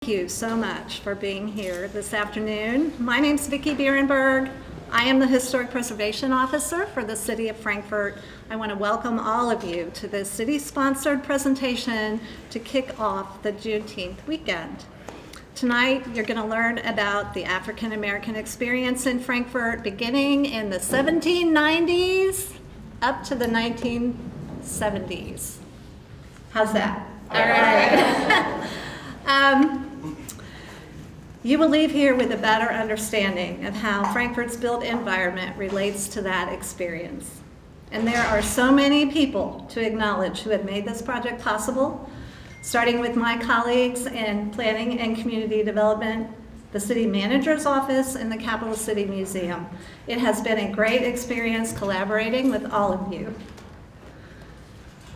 Thank you so much for being here this afternoon. My name's Vicki Bierenberg. I am the Historic Preservation Officer for the City of Frankfort. I want to welcome all of you to this city-sponsored presentation to kick off the Juneteenth weekend. Tonight, you're going to learn about the African American experience in Frankfort beginning in the 1790s up to the 1970s. How's that? All right. You will leave here with a better understanding of how Frankfort's built environment relates to that experience. And there are so many people to acknowledge who have made this project possible, starting with my colleagues in planning and community development, the city manager's office, and the Capital City Museum. It has been a great experience collaborating with all of you.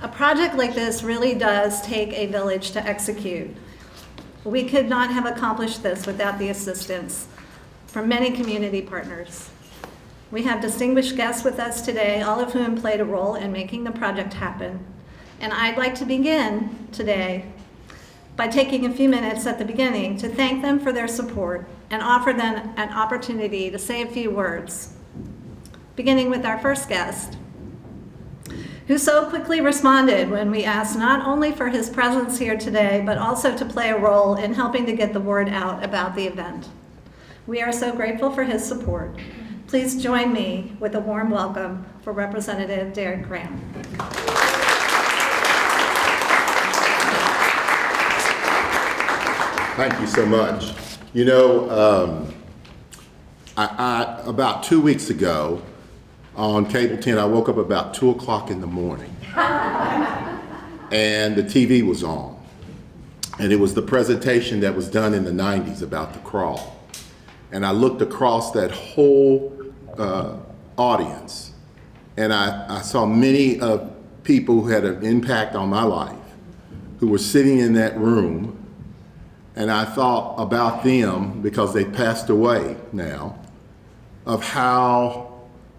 A project like this really does take a village to execute. We could not have accomplished this without the assistance from many community partners. We have distinguished guests with us today, all of whom played a role in making the project happen. And I'd like to begin today by taking a few minutes at the beginning to thank them for their support and offer them an opportunity to say a few words, beginning with our first guest, who so quickly responded when we asked not only for his presence here today, but also to play a role in helping to get the word out about the event. We are so grateful for his support. Please join me with a warm welcome for Representative Derek Graham. Thank you so much. You know, about 2 weeks ago, on Cable 10, I woke up about 2 o'clock in the morning and the TV was on. And it was the presentation that was done in the 90s about the crawl. And I looked across that whole audience and I saw many of people who had an impact on my life who were sitting in that room. And I thought about them, because they passed away now, of how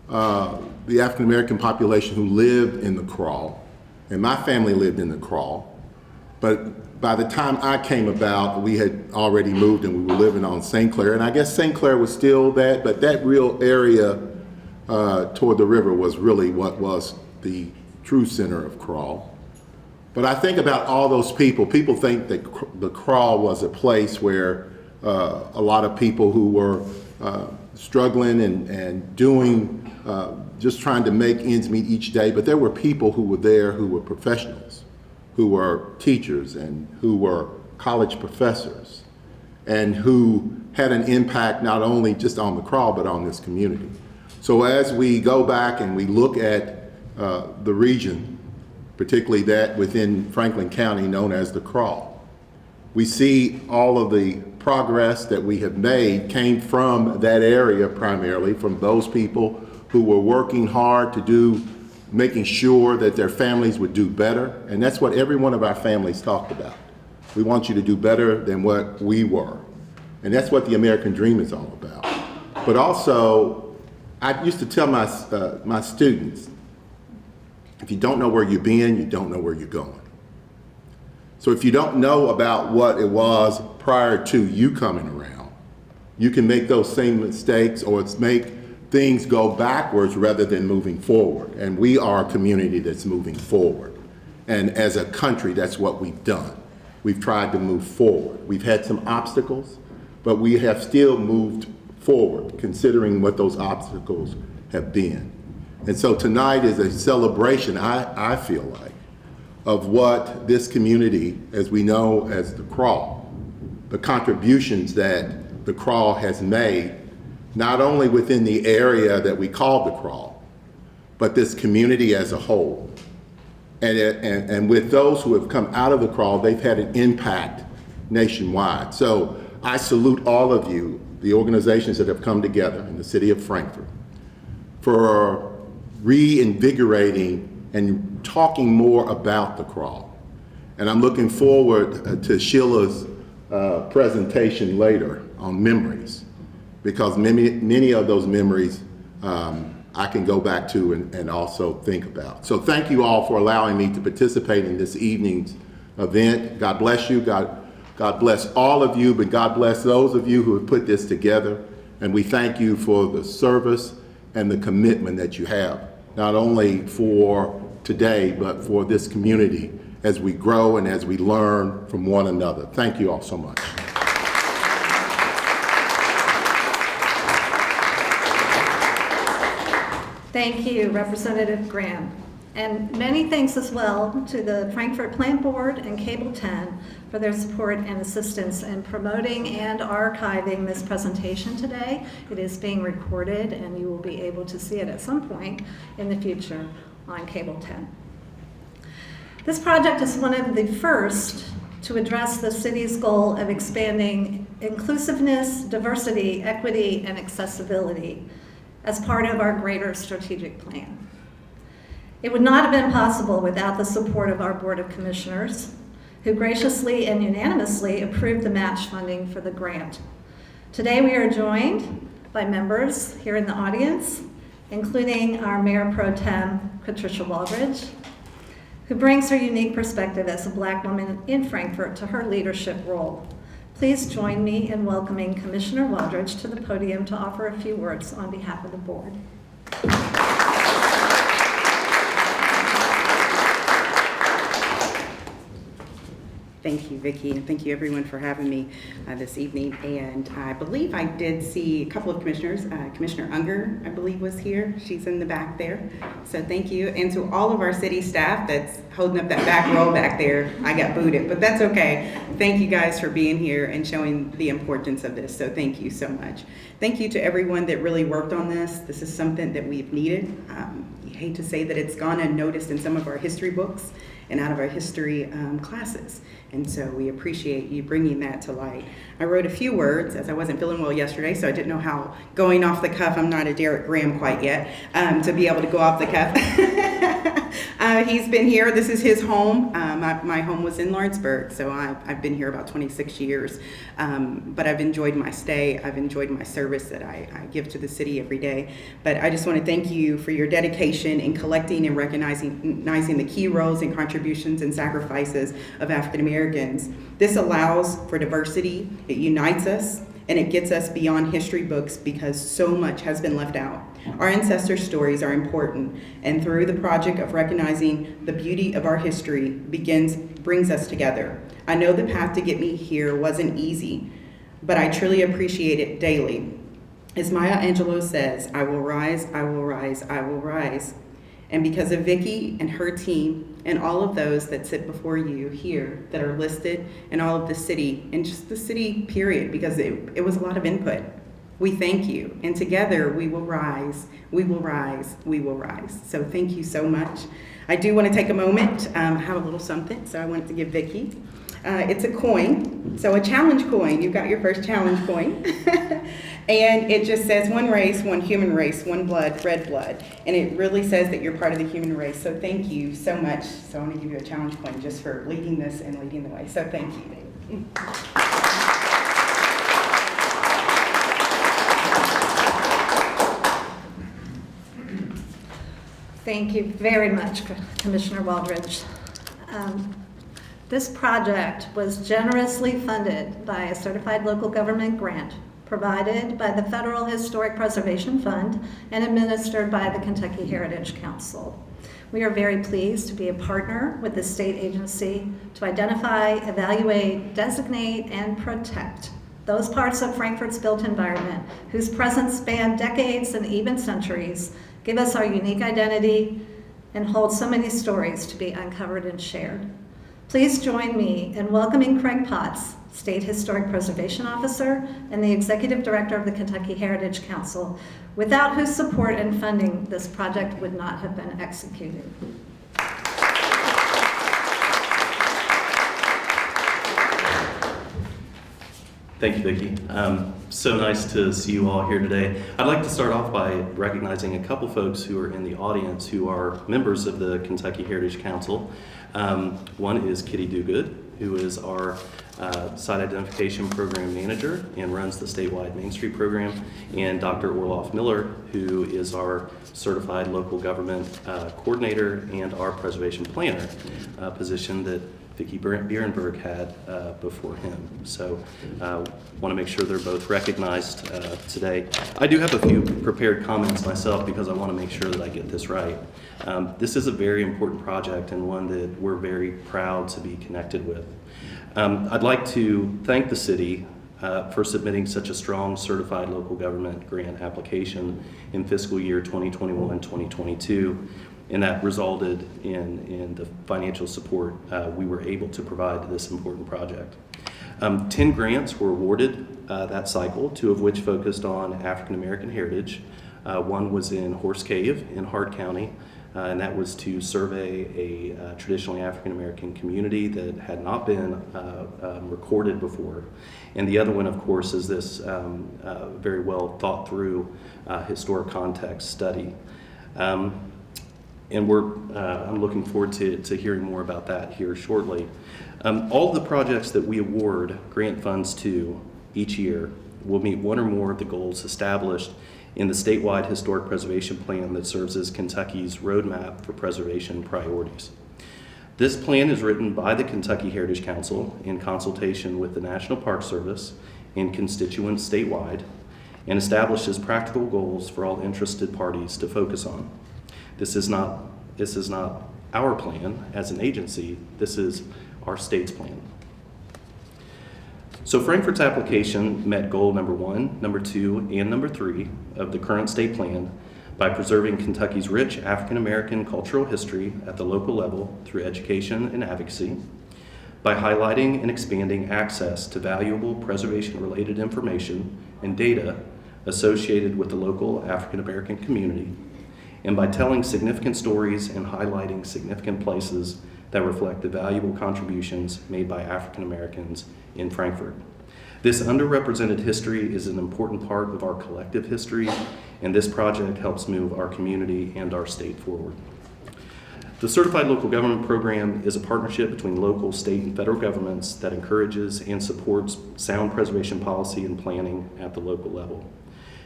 the African American population who lived in the crawl, and my family lived in the crawl, but by the time I came about, we had already moved and we were living on St. Clair, and I guess St. Clair was still that, but that real area toward the river was really what was the true center of crawl. But I think about all those people. People think that the crawl was a place where a lot of people who were struggling and doing, just trying to make ends meet each day, but there were people who were there who were professionals, who were teachers and who were college professors, and who had an impact not only just on the crawl, but on this community. So as we go back and we look at the region, particularly that within Franklin County known as the crawl, we see all of the progress that we have made came from that area, primarily from those people who were working hard to do, making sure that their families would do better. And that's what every one of our families talked about. We want you to do better than what we were. And that's what the American dream is all about. But also, I used to tell my students, if you don't know where you've been, you don't know where you're going. So if you don't know about what it was prior to you coming around, you can make those same mistakes or make things go backwards rather than moving forward. And we are a community that's moving forward. And as a country, that's what we've done. We've tried to move forward. We've had some obstacles, but we have still moved forward, considering what those obstacles have been. And so tonight is a celebration, I feel like, of what this community, as we know as the crawl, the contributions that the crawl has made, not only within the area that we call the crawl, but this community as a whole. And with those who have come out of the crawl, they've had an impact nationwide. So I salute all of you, the organizations that have come together in the city of Frankfort, for reinvigorating and talking more about the crawl. And I'm looking forward to Sheila's presentation later on memories, because many of those memories I can go back to and also think about. So thank you all for allowing me to participate in this evening's event. God bless you. God God bless all of you, but God bless those of you who have put this together. And we thank you for the service and the commitment that you have, not only for today, but for this community as we grow and as we learn from one another. Thank you all so much. Thank you, Representative Graham. And many thanks as well to the Frankfurt Plant Board and Cable 10 for their support and assistance in promoting and archiving this presentation today. It is being recorded and you will be able to see it at some point in the future on Cable 10. This project is one of the first to address the city's goal of expanding inclusiveness, diversity, equity, and accessibility as part of our greater strategic plan. It would not have been possible without the support of our Board of Commissioners, who graciously and unanimously approved the match funding for the grant. Today we are joined by members here in the audience, including our Mayor Pro Tem, Patricia Waldridge, who brings her unique perspective as a Black woman in Frankfurt to her leadership role. Please join me in welcoming Commissioner Waldridge to the podium to offer a few words on behalf of the board. Thank you, Vicki, and thank you everyone for having me this evening. And I believe I did see a couple of commissioners. Commissioner Unger, I believe, was here. She's in the back there. So thank you. And to all of our city staff that's holding up that back row back there, I got booted, but that's okay. Thank you guys for being here and showing the importance of this. So thank you so much. Thank you to everyone that really worked on this. This is something that we've needed. I hate to say that it's gone unnoticed in some of our history books and out of our history classes. And so we appreciate you bringing that to light. I wrote a few words as I wasn't feeling well yesterday, so I didn't know how going off the cuff, I'm not a Derek Graham quite yet, to be able to go off the cuff. He's been here, this is his home. My home was in Lawrenceburg, so I've been here about 26 years. But I've enjoyed my stay, I've enjoyed my service that I give to the city every day. But I just want to thank you for your dedication in collecting and recognizing the key roles and contributions and sacrifices of African Americans. This allows for diversity, it unites us, and it gets us beyond history books because so much has been left out. Our ancestors' stories are important, and through the project of recognizing the beauty of our history brings us together. I know the path to get me here wasn't easy, but I truly appreciate it daily. As Maya Angelou says, I will rise, I will rise, I will rise. And because of Vicki and her team and all of those that sit before you here that are listed and all of the city, and just the city period, because it was a lot of input. We thank you, and together we will rise, we will rise, we will rise. So thank you so much. I do want to take a moment, have a little something, so I wanted to give Vicki. It's a coin, so a challenge coin. You got your first challenge coin. And it just says one race, one human race, one blood, red blood. And it really says that you're part of the human race. So thank you so much. So I want to give you a challenge coin just for leading this and leading the way. So thank you. Thank you very much, Commissioner Waldridge. This project was generously funded by a certified local government grant provided by the Federal Historic Preservation Fund and administered by the Kentucky Heritage Council. We are very pleased to be a partner with the state agency to identify, evaluate, designate, and protect those parts of Frankfurt's built environment whose presence span decades and even centuries, give us our unique identity, and hold so many stories to be uncovered and shared. Please join me in welcoming Craig Potts, State Historic Preservation Officer and the Executive Director of the Kentucky Heritage Council, without whose support and funding this project would not have been executed. Thank you, Vicki. So nice to see you all here today. I'd like to start off by recognizing a couple folks who are in the audience who are members of the Kentucky Heritage Council. One is Kitty Duguid, who is our Site Identification Program Manager and runs the statewide Main Street program, and Dr. Orloff Miller, who is our Certified Local Government Coordinator and our Preservation Planner, a position that Vicki Bierenberg had before him. So want to make sure they're both recognized today. I do have a few prepared comments myself because I want to make sure that I get this right. This is a very important project and one that we're very proud to be connected with. I'd like to thank the city for submitting such a strong certified local government grant application in fiscal year 2021-2022, and that resulted in the financial support we were able to provide to this important project. 10 grants were awarded that cycle, 2 of which focused on African American heritage. One was in Horse Cave in Hart County, and that was to survey a traditionally African American community that had not been recorded before. And the other one, of course, is this very well thought through historic context study. And I'm looking forward to hearing more about that here shortly. All of the projects that we award grant funds to each year will meet one or more of the goals established in the statewide historic preservation plan that serves as Kentucky's roadmap for preservation priorities. This plan is written by the Kentucky Heritage Council in consultation with the National Park Service and constituents statewide, and establishes practical goals for all interested parties to focus on. This is not our plan as an agency, this is our state's plan. So Frankfurt's application met goal number 1, number 2, and number 3 of the current state plan by preserving Kentucky's rich African American cultural history at the local level through education and advocacy, by highlighting and expanding access to valuable preservation-related information and data associated with the local African American community, and by telling significant stories and highlighting significant places that reflect the valuable contributions made by African Americans in Frankfurt. This underrepresented history is an important part of our collective history, and this project helps move our community and our state forward. The Certified Local Government Program is a partnership between local, state, and federal governments that encourages and supports sound preservation policy and planning at the local level.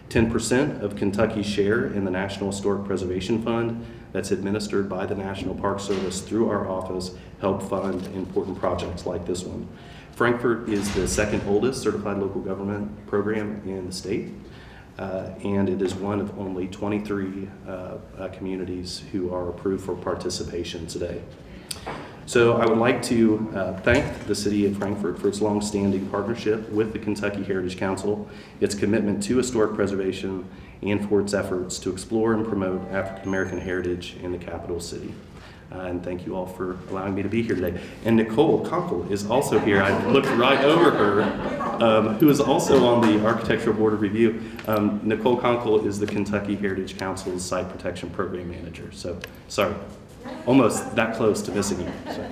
10% of Kentucky's share in the National Historic Preservation Fund that's administered by the National Park Service through our office help fund important projects like this one. Frankfurt is the second oldest certified local government program in the state, and it is one of only 23 communities who are approved for participation today. So I would like to thank the City of Frankfurt for its long-standing partnership with the Kentucky Heritage Council, its commitment to historic preservation, and for its efforts to explore and promote African American heritage in the capital city. And thank you all for allowing me to be here today. And Nicole Conkle is also here. I looked right over her, who is also on the Architectural Board of Review. Nicole Conkle is the Kentucky Heritage Council's Site Protection Program Manager. So, sorry, almost that close to missing you. So.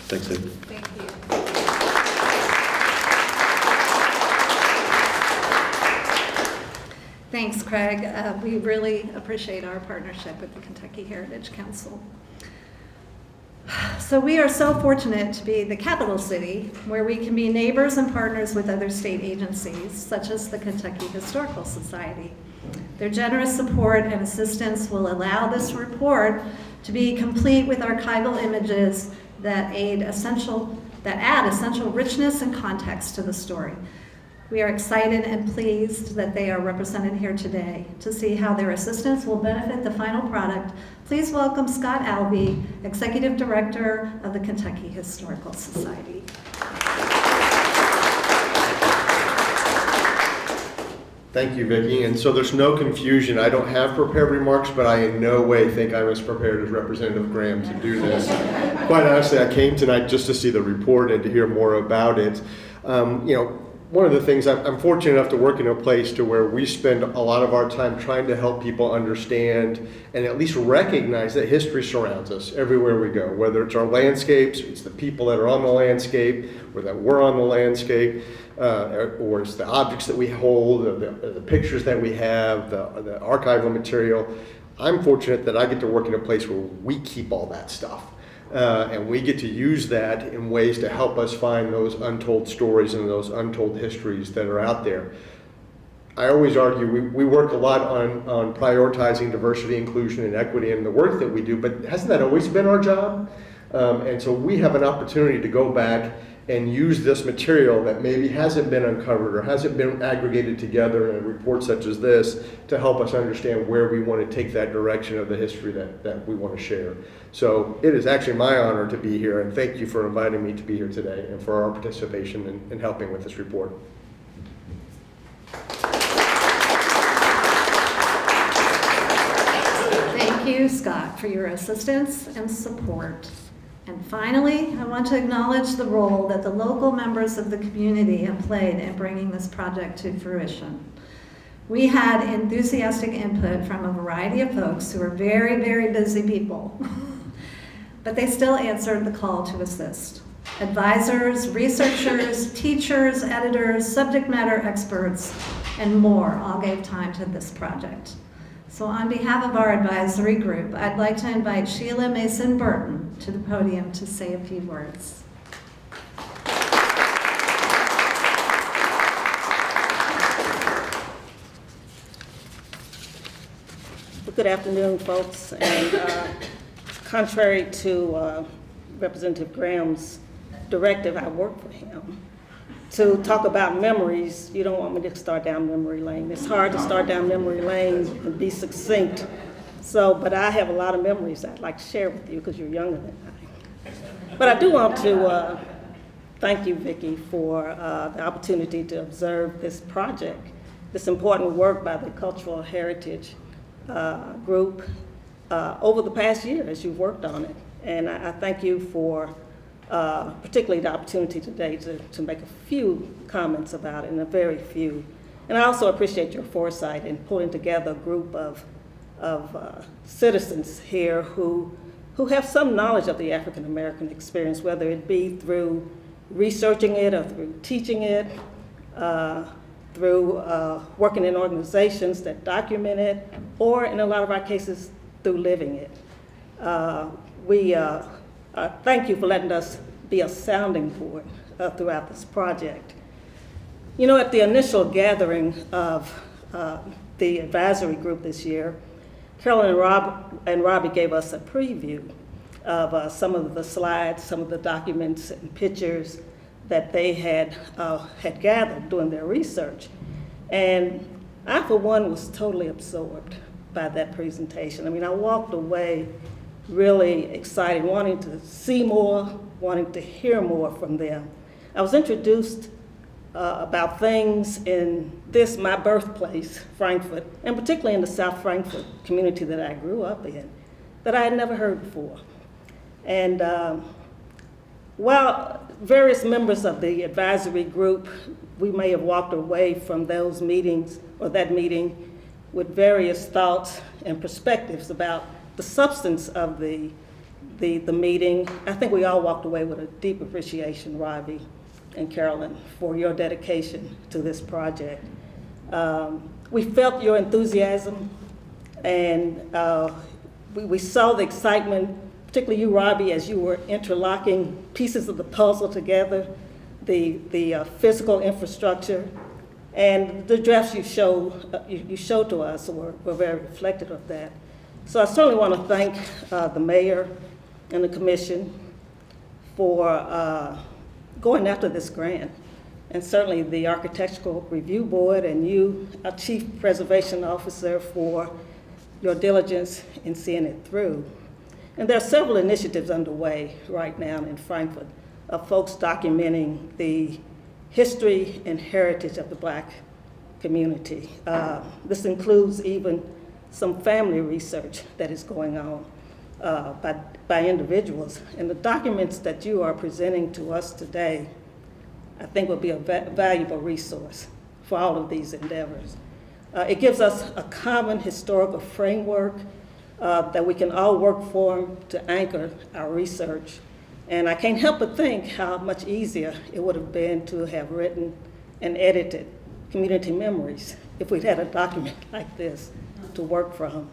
Thanks, David. Thank you. Thanks, Craig. We really appreciate our partnership with the Kentucky Heritage Council. So we are so fortunate to be the capital city where we can be neighbors and partners with other state agencies, such as the Kentucky Historical Society. Their generous support and assistance will allow this report to be complete with archival images that add essential richness and context to the story. We are excited and pleased that they are represented here today. To see how their assistance will benefit the final product, please welcome Scott Albee, Executive Director of the Kentucky Historical Society. Thank you, Vicki. And so there's no confusion. I don't have prepared remarks, but I in no way think I was prepared as Representative Graham to do this. Quite honestly, I came tonight just to see the report and to hear more about it. One of the things, I'm fortunate enough to work in a place to where we spend a lot of our time trying to help people understand and at least recognize that history surrounds us everywhere we go, whether it's our landscapes, it's the people that are on the landscape, or that we're on the landscape, or it's the objects that we hold, the pictures that we have, the archival material. I'm fortunate that I get to work in a place where we keep all that stuff. And we get to use that in ways to help us find those untold stories and those untold histories that are out there. I always argue we work a lot on prioritizing diversity, inclusion, and equity in the work that we do, but hasn't that always been our job? And so we have an opportunity to go back and use this material that maybe hasn't been uncovered or hasn't been aggregated together in a report such as this to help us understand where we want to take that direction of the history that we want to share. So it is actually my honor to be here, and thank you for inviting me to be here today and for our participation in helping with this report. Thank you, Scott, for your assistance and support. And finally, I want to acknowledge the role that the local members of the community have played in bringing this project to fruition. We had enthusiastic input from a variety of folks who are very, very busy people, but they still answered the call to assist. Advisors, researchers, teachers, editors, subject matter experts, and more all gave time to this project. So on behalf of our advisory group, I'd like to invite Sheila Mason Burton to the podium to say a few words. Well, good afternoon, folks. And contrary to Representative Graham's directive, I work for him. To talk about memories, you don't want me to start down memory lane. It's hard to start down memory lane and be succinct. But I have a lot of memories I'd like to share with you because you're younger than I. But I do want to thank you, Vicki, for the opportunity to observe this project, this important work by the Cultural Heritage Group over the past year as you've worked on it. And I thank you for particularly the opportunity today to make a few comments about it, and a very few. And I also appreciate your foresight in pulling together a group of citizens here who have some knowledge of the African American experience, whether it be through researching it or through teaching it, through working in organizations that document it, or in a lot of our cases, through living it. We thank you for letting us be a sounding board throughout this project. You know, at the initial gathering of the advisory group this year, Carolyn and Robbie gave us a preview of some of the slides, some of the documents and pictures that they had gathered doing their research. And I, for one, was totally absorbed by that presentation. I mean, I walked away really excited, wanting to see more, wanting to hear more from them. I was introduced about things in this, my birthplace, Frankfurt, and particularly in the South Frankfurt community that I grew up in, that I had never heard before. And while various members of the advisory group, we may have walked away from those meetings or that meeting with various thoughts and perspectives about the substance of the meeting, I think we all walked away with a deep appreciation, Robbie and Carolyn, for your dedication to this project. We felt your enthusiasm, and we saw the excitement, particularly you, Robbie, as you were interlocking pieces of the puzzle together, the physical infrastructure, and the drafts you showed to us were very reflective of that. So I certainly want to thank the mayor and the commission for going after this grant, and certainly the Architectural Review Board and you, our Chief Preservation Officer, for your diligence in seeing it through. And there are several initiatives underway right now in Frankfurt of folks documenting the history and heritage of the Black community. This includes even some family research that is going on by individuals. And the documents that you are presenting to us today, I think will be a valuable resource for all of these endeavors. It gives us a common historical framework that we can all work from to anchor our research. And I can't help but think how much easier it would have been to have written and edited community memories if we'd had a document like this to work from.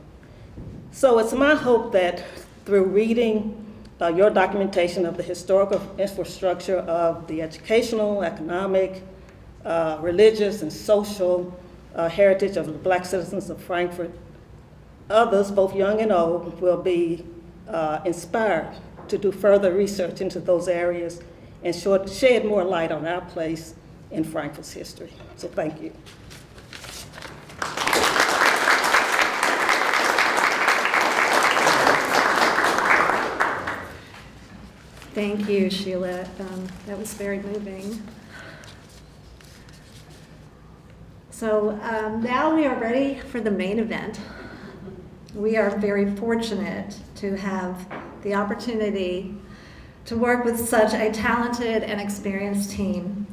So it's my hope that through reading your documentation of the historical infrastructure of the educational, economic, religious, and social heritage of the Black citizens of Frankfurt, others, both young and old, will be inspired work to do further research into those areas and shed more light on our place in Frankfurt's history. So thank you. Thank you, Sheila. That was very moving. So now we are ready for the main event. We are very fortunate to have the opportunity to work with such a talented and experienced team.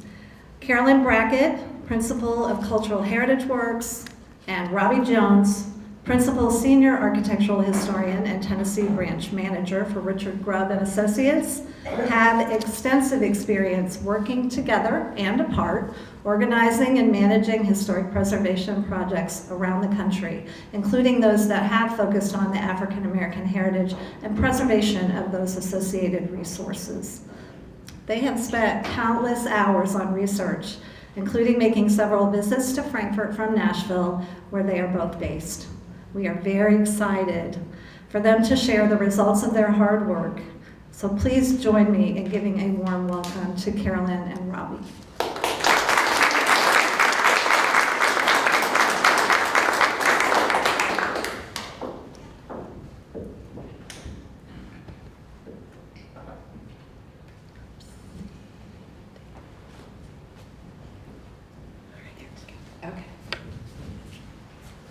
Carolyn Brackett, Principal of Cultural Heritage Works, and Robbie Jones, Principal Senior Architectural Historian and Tennessee Branch Manager for Richard Grubb and Associates, have extensive experience working together and apart, organizing and managing historic preservation projects around the country, including those that have focused on the African American heritage and preservation of those associated resources. They have spent countless hours on research, including making several visits to Frankfurt from Nashville, where they are both based. We are very excited for them to share the results of their hard work. So please join me in giving a warm welcome to Carolyn and Robbie. Okay.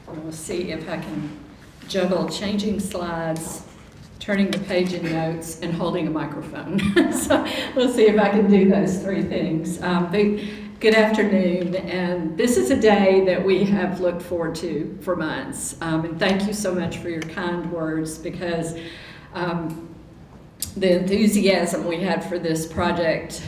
We'll see if I can juggle changing slides, turning the page in notes, and holding a microphone. So we'll see if I can do those three things. Good afternoon, and this is a day that we have looked forward to for months. And thank you so much for your kind words, because the enthusiasm we had for this project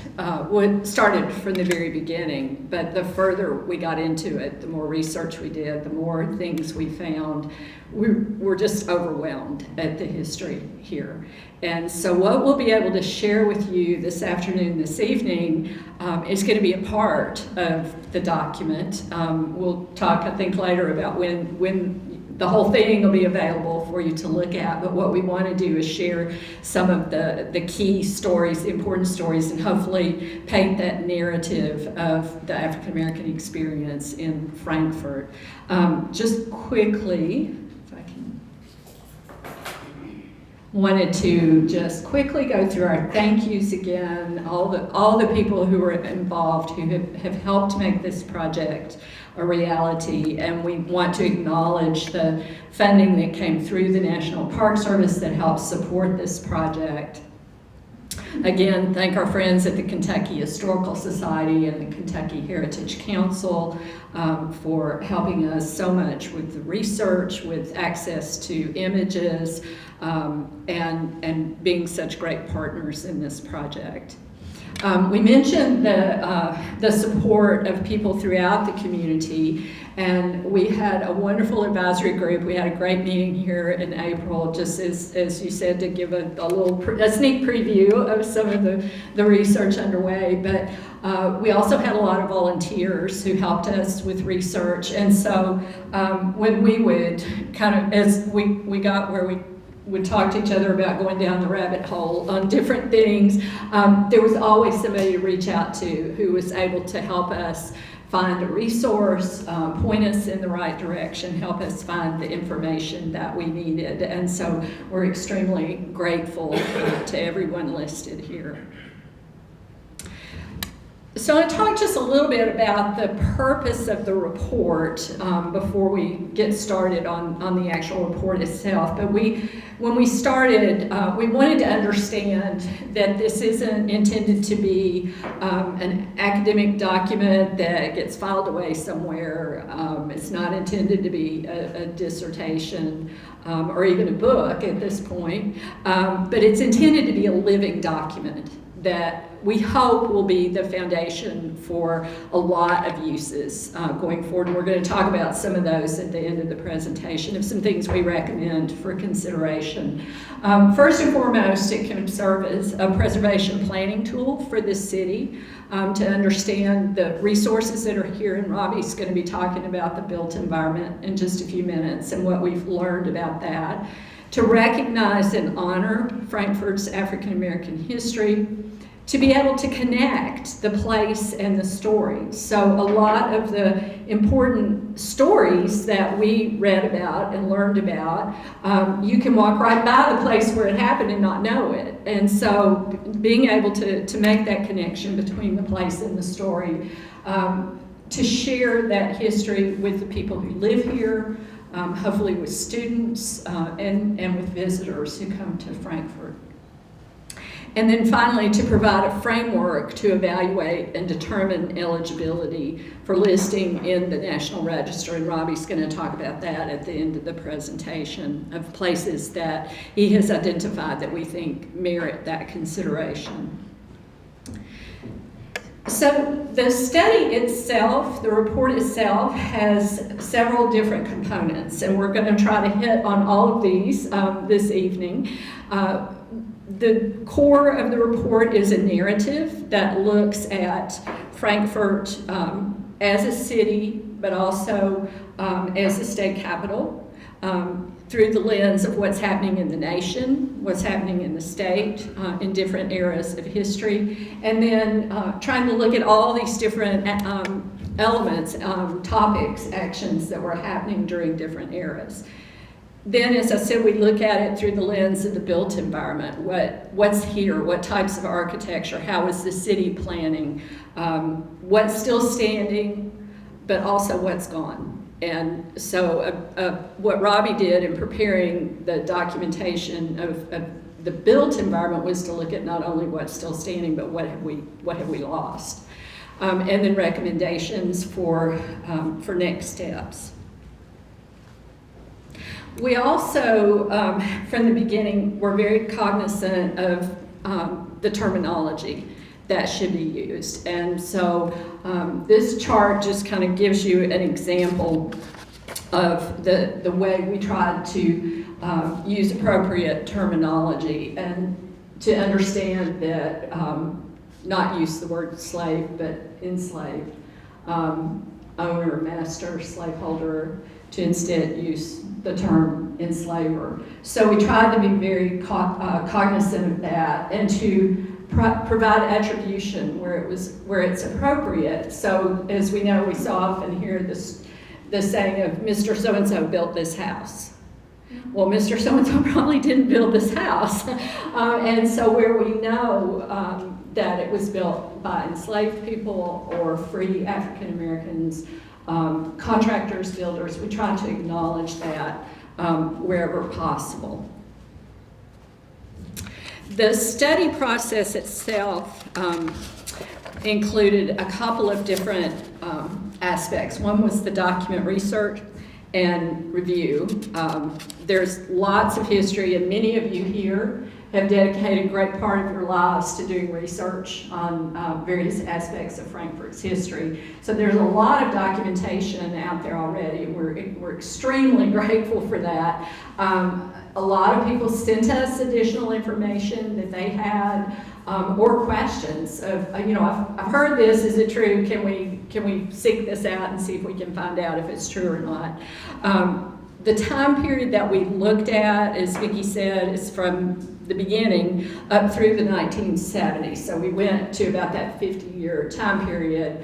started from the very beginning, but the further we got into it, the more research we did, the more things we found. We were just overwhelmed at the history here. And so what we'll be able to share with you this afternoon, this evening, is going to be a part of the document. We'll talk, I think, later about when the whole thing will be available for you to look at, but what we want to do is share some of the key stories, the important stories, and hopefully paint that narrative of the African American experience in Frankfurt. Just quickly, if I can, wanted to just quickly go through our thank yous again, all the people who were involved, who have helped make this project a reality, and we want to acknowledge the funding that came through the National Park Service that helped support this project. Again, thank our friends at the Kentucky Historical Society and the Kentucky Heritage Council for helping us so much with the research, with access to images, and being such great partners in this project. We mentioned the support of people throughout the community, and we had a wonderful advisory group. We had a great meeting here in April, just as you said, to give a sneak preview of some of the research underway. But we also had a lot of volunteers who helped us with research, and so when we would as we got where we would talk to each other about going down the rabbit hole on different things, there was always somebody to reach out to who was able to help us find a resource, point us in the right direction, help us find the information that we needed. And so we're extremely grateful to everyone listed here. So I talked just a little bit about the purpose of the report before we get started on the actual report itself. But when we started, we wanted to understand that this isn't intended to be an academic document that gets filed away somewhere. It's not intended to be a dissertation or even a book at this point, but it's intended to be a living document that we hope will be the foundation for a lot of uses going forward. And we're going to talk about some of those at the end of the presentation, of some things we recommend for consideration. First and foremost, it can serve as a preservation planning tool for the city to understand the resources that are here. And Robbie's going to be talking about the built environment in just a few minutes and what we've learned about that. to recognize and honor Frankfurt's African American history, to be able to connect the place and the stories. So a lot of the important stories that we read about and learned about, you can walk right by the place where it happened and not know it. And so being able to make that connection between the place and the story, to share that history with the people who live here, hopefully with students and with visitors who come to Frankfurt. And then finally, to provide a framework to evaluate and determine eligibility for listing in the National Register. And Robbie's going to talk about that at the end of the presentation, of places that he has identified that we think merit that consideration. So the study itself, the report itself, has several different components, and we're going to try to hit on all of these this evening. The core of the report is a narrative that looks at Frankfurt as a city, but also as a state capital, through the lens of what's happening in the nation, what's happening in the state, in different eras of history, and then trying to look at all these different elements, topics, actions that were happening during different eras. Then, as I said, we look at it through the lens of the built environment. What's here? What types of architecture? How is the city planning? What's still standing, but also what's gone? And so what Robbie did in preparing the documentation of the built environment was to look at not only what's still standing, but what have we lost? And then recommendations for next steps. We also, from the beginning, were very cognizant of the terminology that should be used. And so this chart just kind of gives you an example of the way we tried to use appropriate terminology and to understand that, not use the word slave, but enslaved, owner, master, slaveholder, to instead use the term enslaver. So we tried to be very cognizant of that and to provide attribution where it's appropriate. So as we know, we so often hear the saying of Mr. So-and-so built this house. Well, Mr. So-and-so probably didn't build this house. And so where we know that it was built by enslaved people or free African Americans, contractors, builders, we try to acknowledge that wherever possible. The study process itself included a couple of different aspects. One was the document research and review. There's lots of history, and many of you here have dedicated a great part of your lives to doing research on various aspects of Frankfurt's history. So there's a lot of documentation out there already, and we're extremely grateful for that. A lot of people sent us additional information that they had, or questions of, I've heard this, is it true? Can we seek this out and see if we can find out if it's true or not? The time period that we looked at, as Vicki said, is from the beginning up through the 1970s. So we went to about that 50-year time period.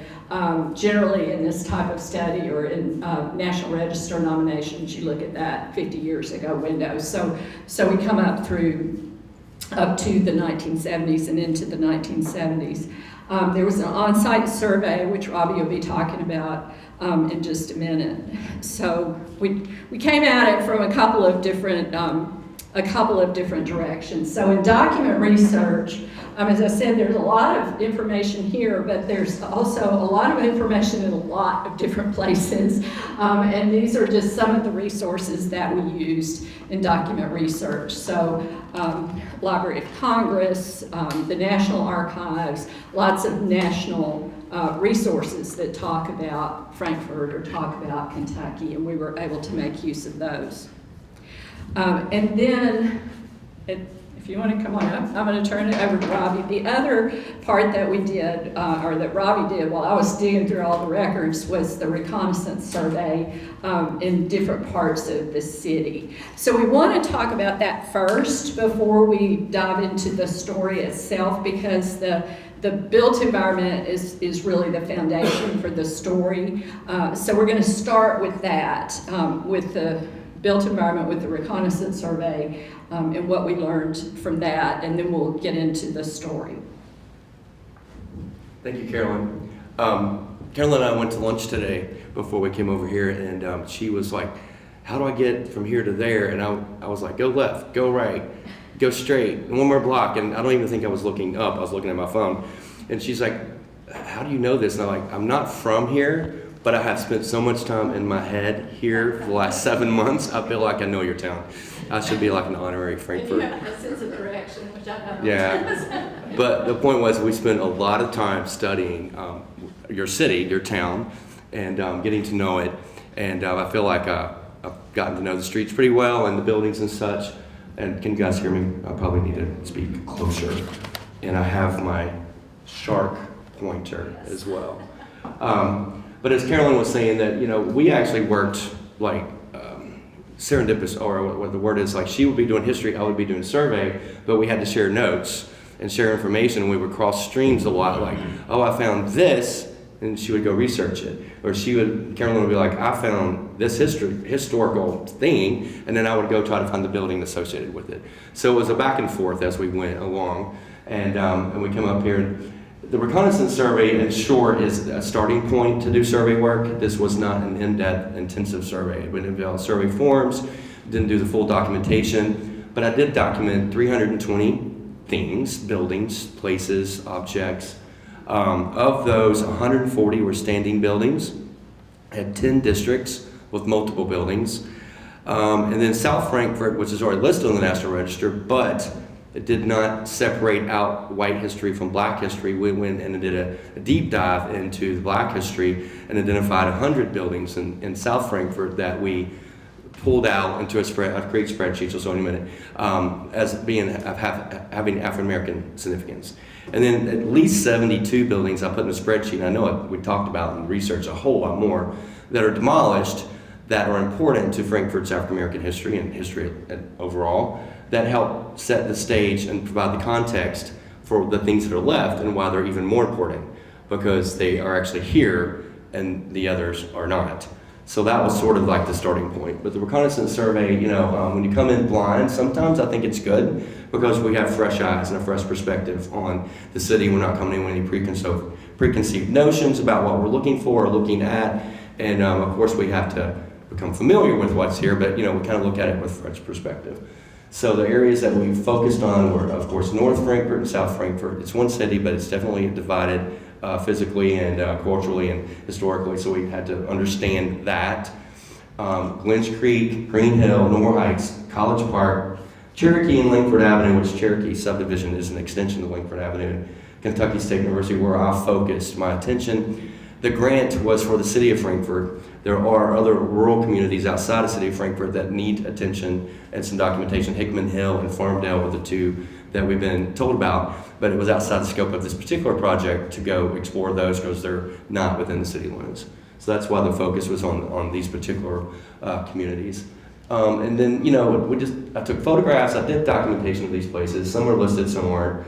Generally in this type of study or in National Register nominations, you look at that 50 years ago window. So we come up to the 1970s and into the 1970s. There was an on-site survey, which Robbie will be talking about in just a minute. So we came at it from a couple of different directions. So in document research, as I said, there's a lot of information here, but there's also a lot of information in a lot of different places. And these are just some of the resources that we used in document research. So Library of Congress, the National Archives, lots of national resources that talk about Frankfurt or talk about Kentucky, and we were able to make use of those. And then, if you want to come on up, I'm going to turn it over to Robbie. The other part that we did, or that Robbie did while I was digging through all the records, was the Reconnaissance Survey in different parts of the city. So we want to talk about that first before we dive into the story itself, because the built environment is really the foundation for the story. So we're going to start with that, with the built environment, with the Reconnaissance Survey, and what we learned from that, and then we'll get into the story. Thank you, Carolyn. Carolyn and I went to lunch today before we came over here, and she was like, how do I get from here to there? And I was like, go left, go right, go straight, and one more block. And I don't even think I was looking up, I was looking at my phone. And she's like, how do you know this? And I'm like, I'm not from here, but I have spent so much time in my head here for the last 7 months, I feel like I know your town. I should be like an honorary Frankfurt. And you have a sense of direction, which I know. Yeah, but the point was we spent a lot of time studying your city, your town, and getting to know it. And I feel like I've gotten to know the streets pretty well and the buildings and such. And can you guys hear me? I probably need to speak closer. And I have my shark pointer as well. But as Carolyn was saying, that we actually worked like serendipitous, or what the word is, like she would be doing history, I would be doing survey, but we had to share notes and share information. We would cross streams a lot, like, oh, I found this, and she would go research it. Or Carolyn would be like, I found this historical thing, and then I would go try to find the building associated with it. So it was a back and forth as we went along, and we come up here. And the Reconnaissance Survey, in short, is a starting point to do survey work. This was not an in-depth, intensive survey. It involved survey forms, didn't do the full documentation, but I did document 320 things, buildings, places, objects. Of those, 140 were standing buildings, had 10 districts with multiple buildings. And then South Frankfurt, which is already listed on the National Register, but it did not separate out white history from black history. We went and did a deep dive into the black history and identified 100 buildings in South Frankfurt that we pulled out into a great spreadsheet, so in a minute, as being having African American significance. And then at least 72 buildings I put in a spreadsheet. I know we talked about and researched a whole lot more that are demolished that are important to Frankfurt's African American history and history overall, that help set the stage and provide the context for the things that are left and why they're even more important, because they are actually here and the others are not. So that was sort of like the starting point. But the Reconnaissance Survey, when you come in blind, sometimes I think it's good because we have fresh eyes and a fresh perspective on the city. We're not coming in with any preconceived notions about what we're looking for or looking at. And of course we have to become familiar with what's here, but we kind of look at it with fresh perspective. So the areas that we focused on were, of course, North Frankfurt and South Frankfurt. It's one city, but it's definitely divided physically and culturally and historically, so we had to understand that. Glenns Creek, Green Hill, Normal Heights, College Park, Cherokee and Langford Avenue, which Cherokee Subdivision is an extension of Langford Avenue, and Kentucky State University, where I focused my attention. The grant was for the city of Frankfurt. There are other rural communities outside the city of Frankfurt that need attention and some documentation. Hickman Hill and Farmdale were the two that we've been told about, but it was outside the scope of this particular project to go explore those because they're not within the city limits. So that's why the focus was on these particular communities. And then, I took photographs, I did documentation of these places. Some are listed, some aren't,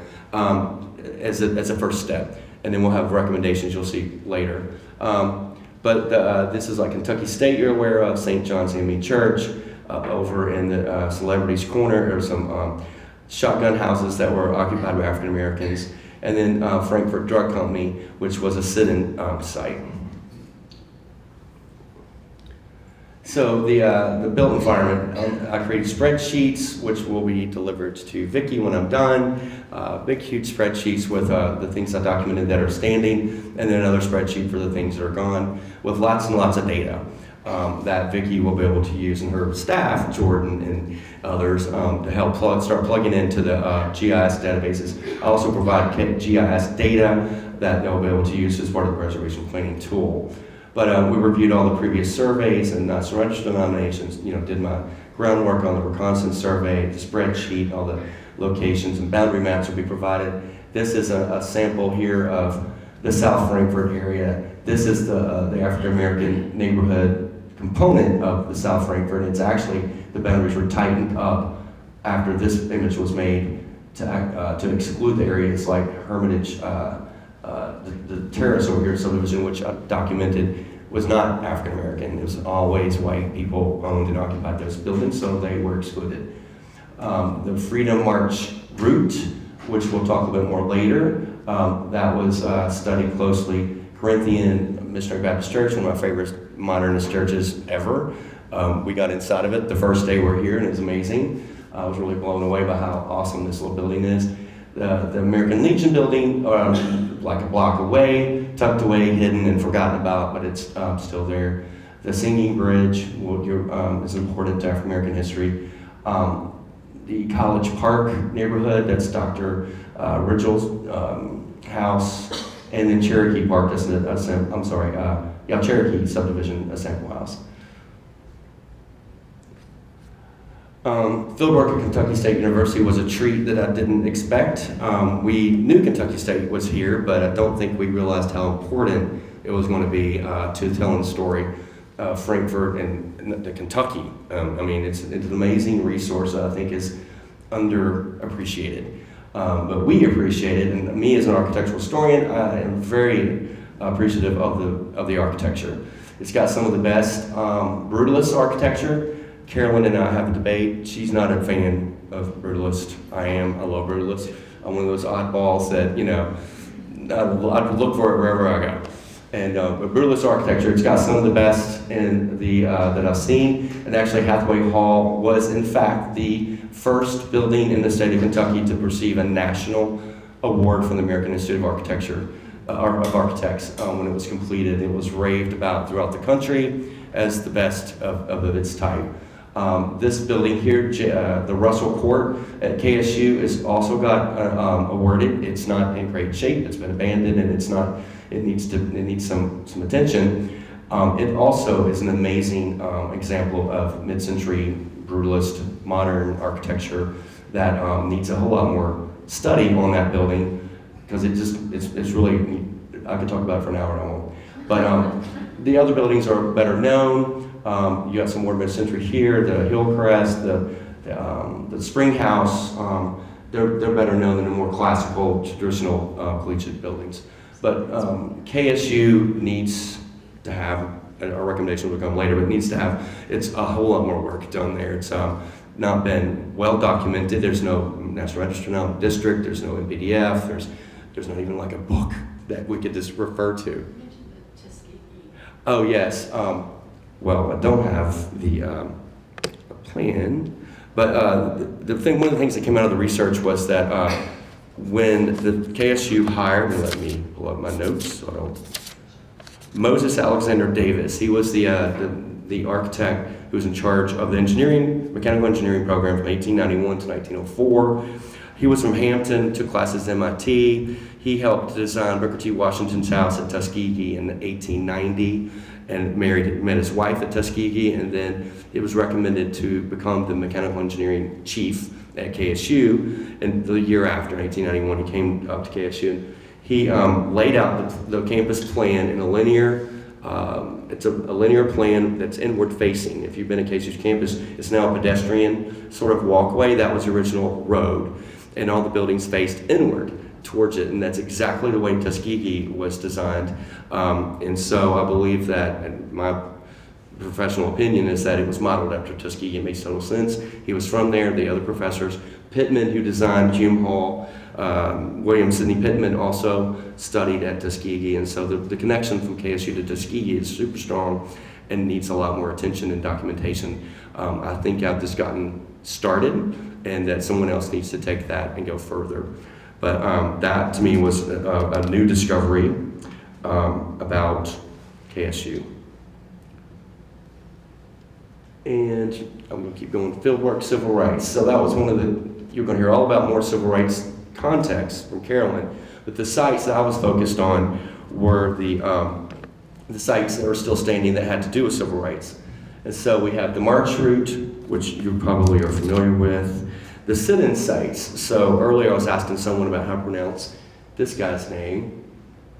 as a first step. And then we'll have recommendations you'll see later. But this is like Kentucky State you're aware of, St. John's AME Church. Over in the Celebrities Corner, there were some shotgun houses that were occupied by African Americans. And then Frankfurt Drug Company, which was a sit-in site. So the built environment, I created spreadsheets, which will be delivered to Vicki when I'm done. Big, huge spreadsheets with the things I documented that are standing, and then another spreadsheet for the things that are gone, with lots and lots of data that Vicki will be able to use, and her staff, Jordan and others, to help start plugging into the GIS databases. I also provide GIS data that they'll be able to use as part of the reservation planning tool. But we reviewed all the previous surveys and surrender nominations, did my groundwork on the Reconnaissance Survey, the spreadsheet, all the locations, and boundary maps will be provided. This is a sample here of the South Frankfort area. This is the African-American neighborhood component of the South Frankfort. It's actually, the boundaries were tightened up after this image was made to exclude the areas like Hermitage, the terrace over here, Subdivision, which I documented, was not African American. It was always white people owned and occupied those buildings, so they were excluded. The Freedom March route, which we'll talk a bit more later, that was studied closely. Corinthian Missionary Baptist Church, one of my favorite modernist churches ever. We got inside of it the first day we were here, and it was amazing. I was really blown away by how awesome this little building is. The American Legion building, like a block away, tucked away, hidden and forgotten about, but it's still there. The Singing Bridge is important to African American history. The College Park neighborhood, that's Dr. Ridgel's house, and then Cherokee Park, Cherokee Subdivision, a sample house. Fieldwork at Kentucky State University was a treat that I didn't expect. We knew Kentucky State was here, but I don't think we realized how important it was going to be to telling the story of Frankfort and the Kentucky. It's an amazing resource that I think is underappreciated. But we appreciate it, and me as an architectural historian, I am very appreciative of the architecture. It's got some of the best brutalist architecture. Carolyn and I have a debate. She's not a fan of brutalist. I am. I love brutalist. I'm one of those oddballs that, I'd look for it wherever I go. And brutalist architecture, it's got some of the best in that I've seen. And actually, Hathaway Hall was, in fact, the first building in the state of Kentucky to receive a national award from the American Institute of Architecture, of Architects, when it was completed. It was raved about throughout the country as the best of its type. This building here, the Russell Court at KSU, is also got awarded. It's not in great shape. It's been abandoned, and it needs some attention. It also is an amazing example of mid-century brutalist modern architecture that needs a whole lot more study on that building, because it's really, I could talk about it for an hour and I won't. But the other buildings are better known. You got some more mid-century here, the Hillcrest, the Spring House. They're better known than the more classical, traditional collegiate buildings. But KSU needs to have, our recommendation will come later, but it needs to have, it's a whole lot more work done there. It's not been well documented. There's no National Register now district, there's no NPDF, there's not even like a book that we could just refer to. Oh yes, well I don't have the plan, but one of the things that came out of the research was that when the KSU hired, and let me pull up my notes so I don't, Moses Alexander Davis, he was the architect who was in charge of the mechanical engineering program from 1891 to 1904. He was from Hampton, took classes at MIT. He helped design Booker T. Washington's house at Tuskegee in 1890 and met his wife at Tuskegee, and then it was recommended to become the mechanical engineering chief at KSU. And the year after, 1891, he came up to KSU. And he laid out the campus plan in a linear, it's a linear plan that's inward facing. If you've been at KSU's campus, it's now a pedestrian sort of walkway. That was the original road. And all the buildings faced inward towards it, and that's exactly the way Tuskegee was designed. And so I believe that, and my professional opinion is that it was modeled after Tuskegee. It makes total sense. He was from there. The other professors, Pittman, who designed Hume Hall, William Sidney Pittman also studied at Tuskegee, and so the connection from KSU to Tuskegee is super strong and needs a lot more attention and documentation. I think I've just gotten started, and that someone else needs to take that and go further. But that to me was a new discovery about KSU. And I'm going to keep going. Fieldwork, civil rights. So that was one of you're going to hear all about more civil rights context from Carolyn. But the sites that I was focused on were the sites that are still standing that had to do with civil rights. And so we have the March route, which you probably are familiar with. The sit-in sites. So earlier I was asking someone about how to pronounce this guy's name,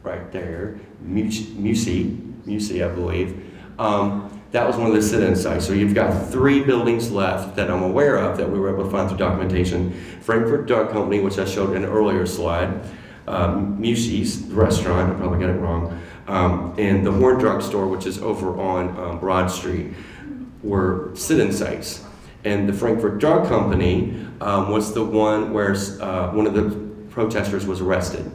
right there, Musey, I believe. That was one of the sit-in sites. So you've got 3 buildings left that I'm aware of that we were able to find through documentation. Frankfurt Drug Company, which I showed in an earlier slide, Musey's restaurant, I probably got it wrong, and the Horn Drug Store, which is over on Broad Street, were sit-in sites. And the Frankfurt Drug Company was the one where one of the protesters was arrested,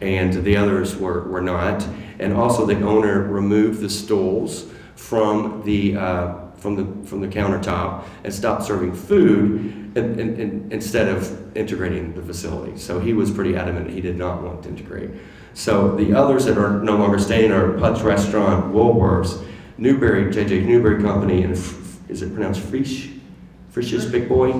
and the others were not. And also the owner removed the stools from the countertop and stopped serving food and instead of integrating the facility. So he was pretty adamant he did not want to integrate. So the others that are no longer staying are Putz Restaurant, Woolworths, Newberry, J.J. Newberry Company, and is it pronounced Frisch's Big Boy?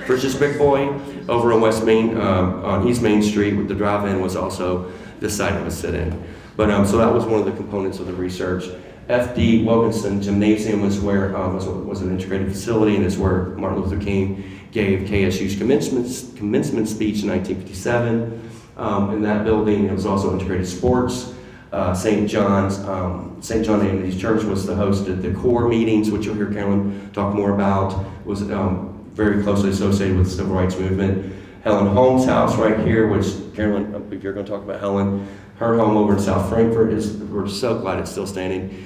Frisch's Big Boy over on West Main, on East Main Street with the drive-in was also the site of a sit-in. But so that was one of the components of the research. F.D. Wilkinson Gymnasium was where was an integrated facility, and it's where Martin Luther King gave KSU's commencement speech in 1957. In that building, it was also integrated sports. St. John AME's Church was the host at the core meetings, which you'll hear Carolyn talk more about. Was very closely associated with the civil rights movement. Helen Holmes' house right here, which Carolyn, I believe you're going to talk about Helen. Her home over in South Frankfurt we're so glad it's still standing.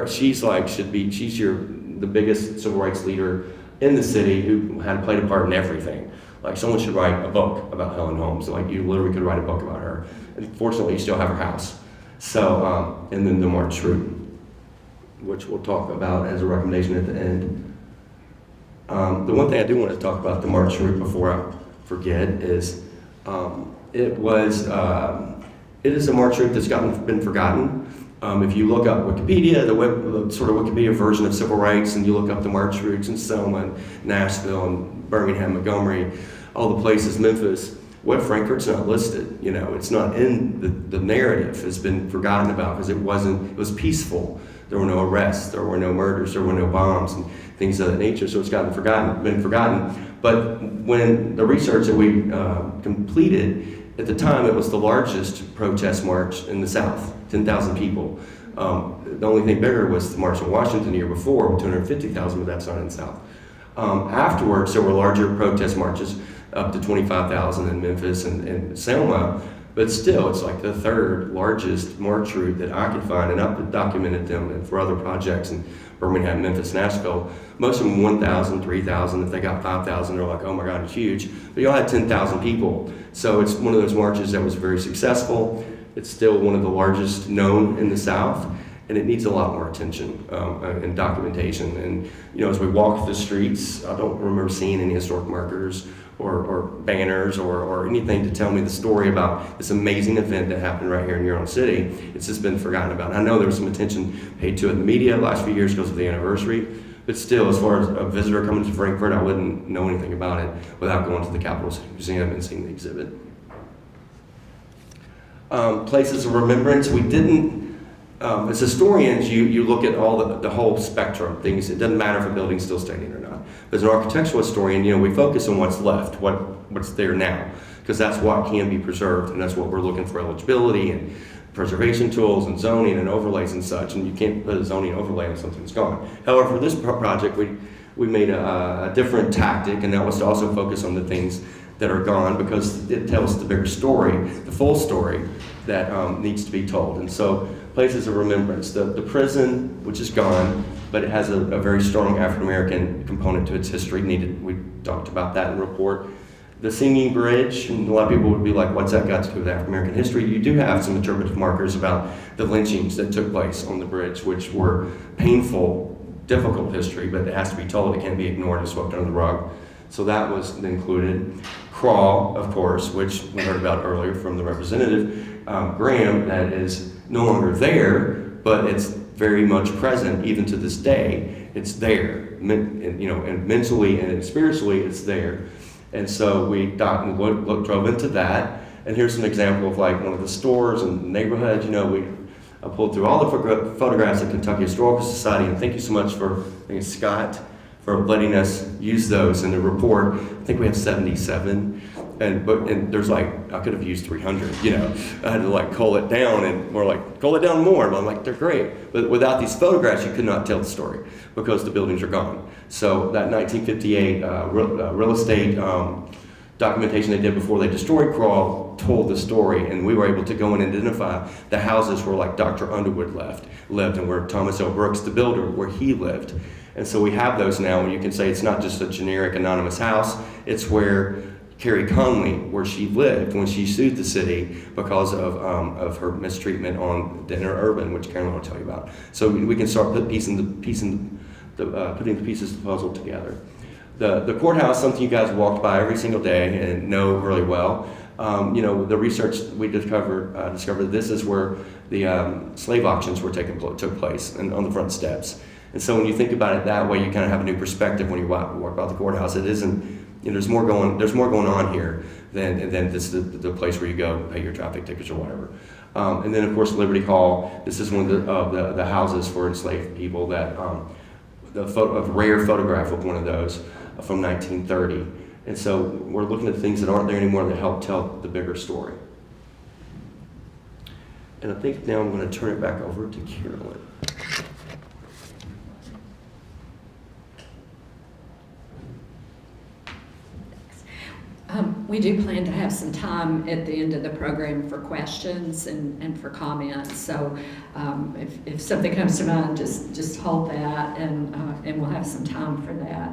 She's the biggest civil rights leader in the city who had played a part in everything. Like, someone should write a book about Helen Holmes. Like, you literally could write a book about her. And fortunately, you still have her house. So, and then the March route, which we'll talk about as a recommendation at the end. The one thing I do want to talk about the March route before I forget is it is a March route that's been forgotten. If you look up Wikipedia, the sort of Wikipedia version of civil rights, and you look up the march routes in Selma, and Nashville, and Birmingham, Montgomery, all the places, Memphis, Frankfurt's not listed. You know, it's not in the narrative. Has been forgotten about because it was peaceful. There were no arrests, there were no murders, there were no bombs and things of that nature. So it's been forgotten. But when the research that we completed, at the time, it was the largest protest march in the South, 10,000 people. The only thing bigger was the March on Washington the year before, with 250,000, but that's not in the South. Afterwards, there were larger protest marches, up to 25,000 in Memphis and Selma, but still, it's like the 3rd largest march route that I could find, and I've documented them and for other projects in Birmingham, Memphis, Nashville. Most of them 1,000, 3,000. If they got 5,000, they're like, oh my God, it's huge. But you all had 10,000 people. So it's one of those marches that was very successful. It's still one of the largest known in the South, and it needs a lot more attention and documentation. And, you know, as we walk the streets, I don't remember seeing any historic markers or banners or anything to tell me the story about this amazing event that happened right here in your own city. It's just been forgotten about. And I know there was some attention paid to it in the media the last few years because of the anniversary, but still, as far as a visitor coming to Frankfurt, I wouldn't know anything about it without going to the Capitol City Museum and seeing the exhibit. Places of remembrance, we didn't, as historians, you look at all the whole spectrum of things. It doesn't matter if a building's still standing or not. But as an architectural historian, you know, we focus on what's left, what's there now, because that's what can be preserved, and that's what we're looking for: eligibility and preservation tools and zoning and overlays and such. And you can't put a zoning overlay on something that's gone. However, for this project, we made a different tactic, and that was to also focus on the things that are gone, because it tells the bigger story, the full story that needs to be told. And so, places of remembrance, the prison, which is gone, but it has a very strong African-American component to its history. We talked about that in the report. The Singing Bridge, and a lot of people would be like, what's that got to do with African-American history? You do have some interpretive markers about the lynchings that took place on the bridge, which were painful, difficult history, but it has to be told. It can't be ignored and swept under the rug. So that was included. Crawl, of course, which we heard about earlier from the representative, Graham, that is no longer there, but it's very much present even to this day. It's there, and mentally and spiritually, it's there. And so we drove into that, and here's an example of like one of the stores and neighborhoods. I pulled through all the photographs of Kentucky Historical Society, and thank you so much for, I think it's Scott, for letting us use those in the report. I think we have 77, and there's like, I could have used 300, you know. I had to like cull it down, and we're like, cull it down more, and I'm like, they're great. But without these photographs, you could not tell the story because the buildings are gone. So that 1958 real estate documentation they did before they destroyed Crawl told the story, and we were able to go and identify the houses where like Dr. Underwood lived, and where Thomas L. Brooks, the builder, where he lived. And so we have those now, and you can say it's not just a generic anonymous house, it's where Carrie Conley, where she lived when she sued the city because of her mistreatment on the interurban, which Karen will tell you about. So we can start putting the pieces of the puzzle together. The courthouse, something you guys walked by every single day and know really well. You know, the research we discovered this is where the slave auctions took place and on the front steps. And so when you think about it that way, you kind of have a new perspective when you walk by the courthouse. It isn't, you know, there's more going on here than this the place where you go pay your traffic tickets or whatever. And then of course Liberty Hall. This is one of the houses for enslaved people that a rare photograph of one of those from 1930. And so we're looking at things that aren't there anymore that help tell the bigger story. And I think now I'm going to turn it back over to Carolyn. We do plan to have some time at the end of the program for questions and for comments. So if something comes to mind, just hold that, and we'll have some time for that.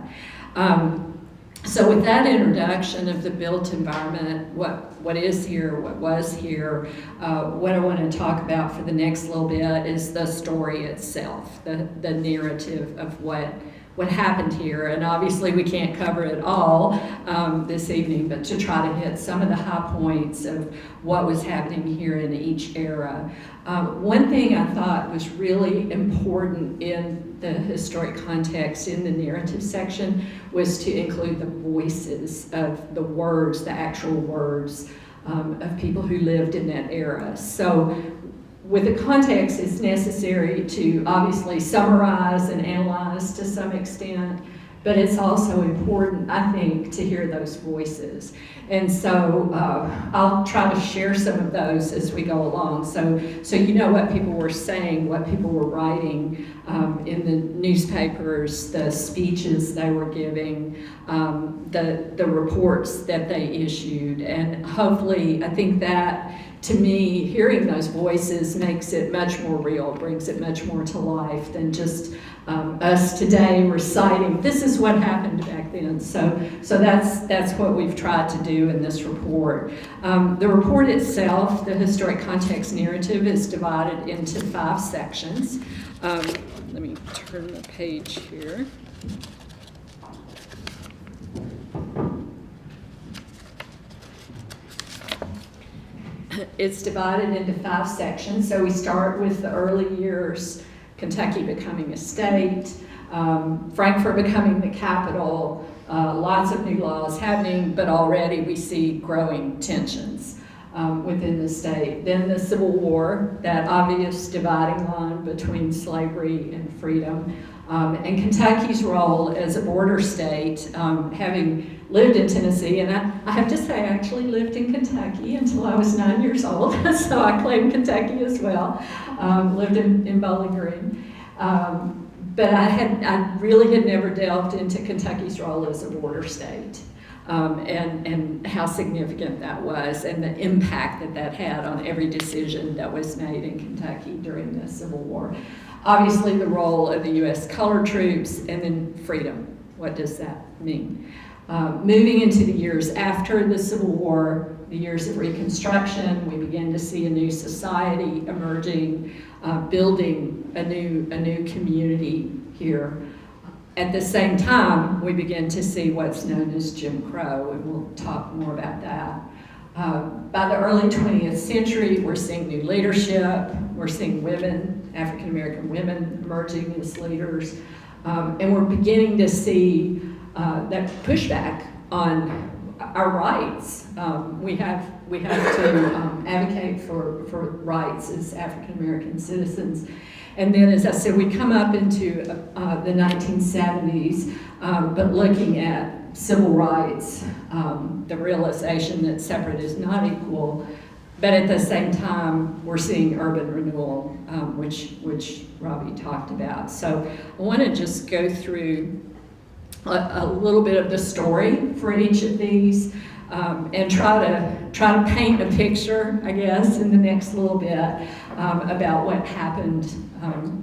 So with that introduction of the built environment, what is here, what was here, what I want to talk about for the next little bit is the story itself, the narrative of what happened here. And obviously we can't cover it all this evening, but to try to hit some of the high points of what was happening here in each era. One thing I thought was really important in the historic context in the narrative section was to include the voices of the words, the actual words of people who lived in that era. So with the context, it's necessary to obviously summarize and analyze to some extent, but it's also important, I think, to hear those voices. And so I'll try to share some of those as we go along. So you know what people were saying, what people were writing in the newspapers, the speeches they were giving, the reports that they issued. And hopefully, I think that, to me, hearing those voices makes it much more real, brings it much more to life than just us today reciting, this is what happened back then. So that's what we've tried to do in this report. The report itself, the historic context narrative, is divided into 5 sections. Let me turn the page here. It's divided into 5 sections. So we start with the early years, Kentucky becoming a state, Frankfort becoming the capital, lots of new laws happening, but already we see growing tensions within the state. Then the Civil War, that obvious dividing line between slavery and freedom, and Kentucky's role as a border state, having lived in Tennessee, and I have to say I actually lived in Kentucky until I was 9 years old, so I claim Kentucky as well. Lived in Bowling Green. But I really had never delved into Kentucky's role as a border state, and how significant that was, and the impact that had on every decision that was made in Kentucky during the Civil War. Obviously the role of the U.S. colored troops, and then freedom. What does that mean? Moving into the years after the Civil War, the years of Reconstruction, we begin to see a new society emerging, building a new community here. At the same time, we begin to see what's known as Jim Crow, and we'll talk more about that. By the early 20th century, we're seeing new leadership, we're seeing women, African American women emerging as leaders, and we're beginning to see that pushback on our rights. We have we have to advocate for rights as African American citizens. And then, as I said, we come up into the 1970s, but looking at civil rights, the realization that separate is not equal, but at the same time, we're seeing urban renewal, which Robbie talked about. So I want to just go through a little bit of the story for each of these, and try to paint a picture, I guess, in the next little bit about what happened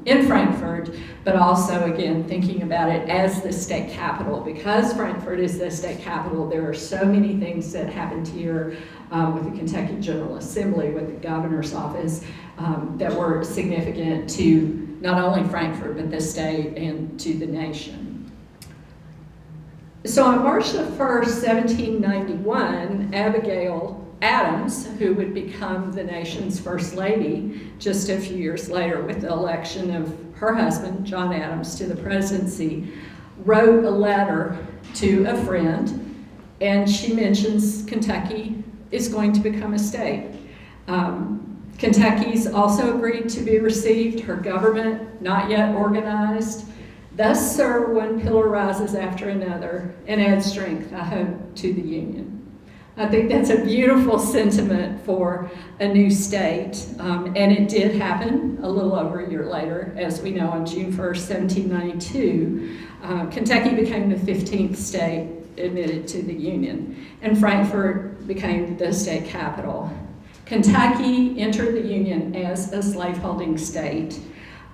in Frankfurt, but also, again, thinking about it as the state capital. Because Frankfurt is the state capital, there are so many things that happened here with the Kentucky General Assembly, with the governor's office, that were significant to not only Frankfurt, but the state and to the nation. So on March the 1st, 1791, Abigail Adams, who would become the nation's first lady just a few years later with the election of her husband, John Adams, to the presidency, wrote a letter to a friend, and she mentions Kentucky is going to become a state. Kentucky's also agreed to be received, her government not yet organized. Thus, sir, one pillar rises after another and adds strength, I hope, to the Union. I think that's a beautiful sentiment for a new state, and it did happen a little over a year later. As we know, on June 1st, 1792, Kentucky became the 15th state admitted to the Union, and Frankfurt became the state capital. Kentucky entered the Union as a slaveholding state.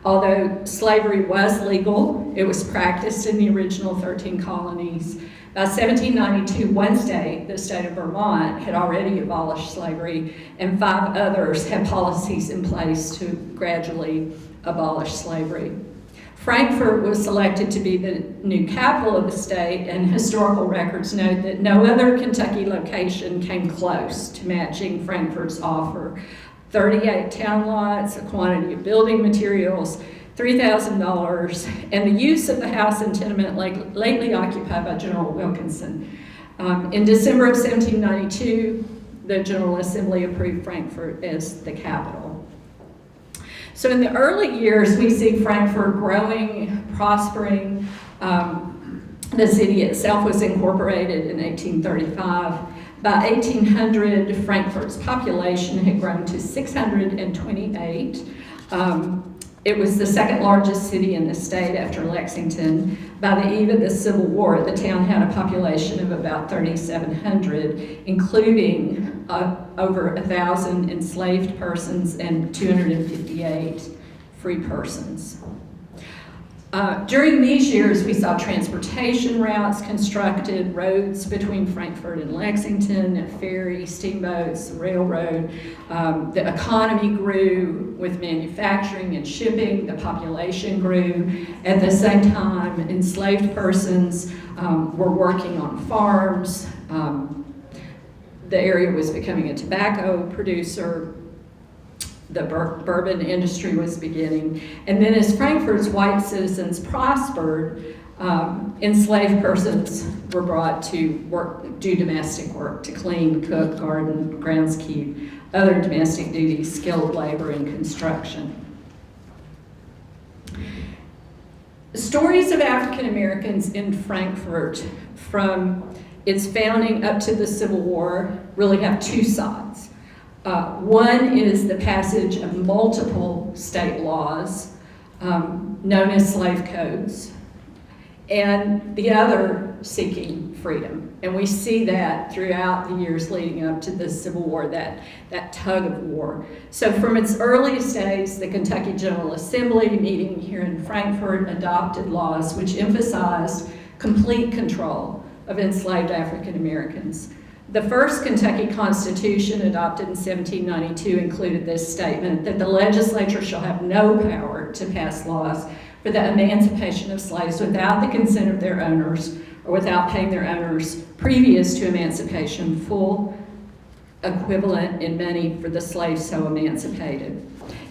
Although slavery was legal, it was practiced in the original 13 colonies. By 1792, one state, the state of Vermont, had already abolished slavery, and 5 others had policies in place to gradually abolish slavery. Frankfurt was selected to be the new capital of the state, and historical records note that no other Kentucky location came close to matching Frankfurt's offer. 38 town lots, a quantity of building materials, $3,000, and the use of the house and tenement lately occupied by General Wilkinson. In December of 1792, the General Assembly approved Frankfurt as the capital. So in the early years, we see Frankfurt growing, prospering. The city itself was incorporated in 1835. By 1800, Frankfurt's population had grown to 628. It was the second largest city in the state after Lexington. By the eve of the Civil War, the town had a population of about 3,700, including over 1,000 enslaved persons and 258 free persons. During these years, we saw transportation routes constructed, roads between Frankfurt and Lexington, ferries, steamboats, railroad. The economy grew with manufacturing and shipping. The population grew. At the same time, enslaved persons were working on farms. The area was becoming a tobacco producer. The bourbon industry was beginning. And then as Frankfurt's white citizens prospered, enslaved persons were brought to do domestic work, to clean, cook, garden, groundskeep, other domestic duties, skilled labor, and construction. Stories of African Americans in Frankfurt from its founding up to the Civil War really have 2 sides. One is the passage of multiple state laws known as slave codes, and the other seeking freedom. And we see that throughout the years leading up to the Civil War, that tug of war. So from its earliest days, the Kentucky General Assembly, meeting here in Frankfurt, adopted laws which emphasized complete control of enslaved African Americans. The first Kentucky Constitution, adopted in 1792, included this statement that the legislature shall have no power to pass laws for the emancipation of slaves without the consent of their owners or without paying their owners previous to emancipation full equivalent in money for the slaves so emancipated.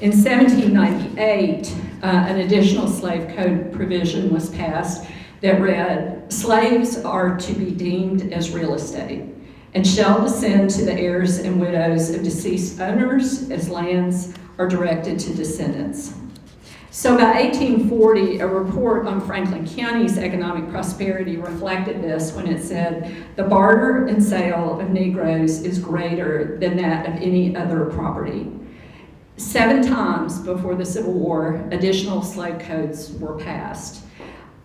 In 1798, an additional slave code provision was passed that read, slaves are to be deemed as real estate, and shall descend to the heirs and widows of deceased owners as lands are directed to descendants. So by 1840, a report on Franklin County's economic prosperity reflected this when it said, the barter and sale of Negroes is greater than that of any other property. 7 times before the Civil War, additional slave codes were passed.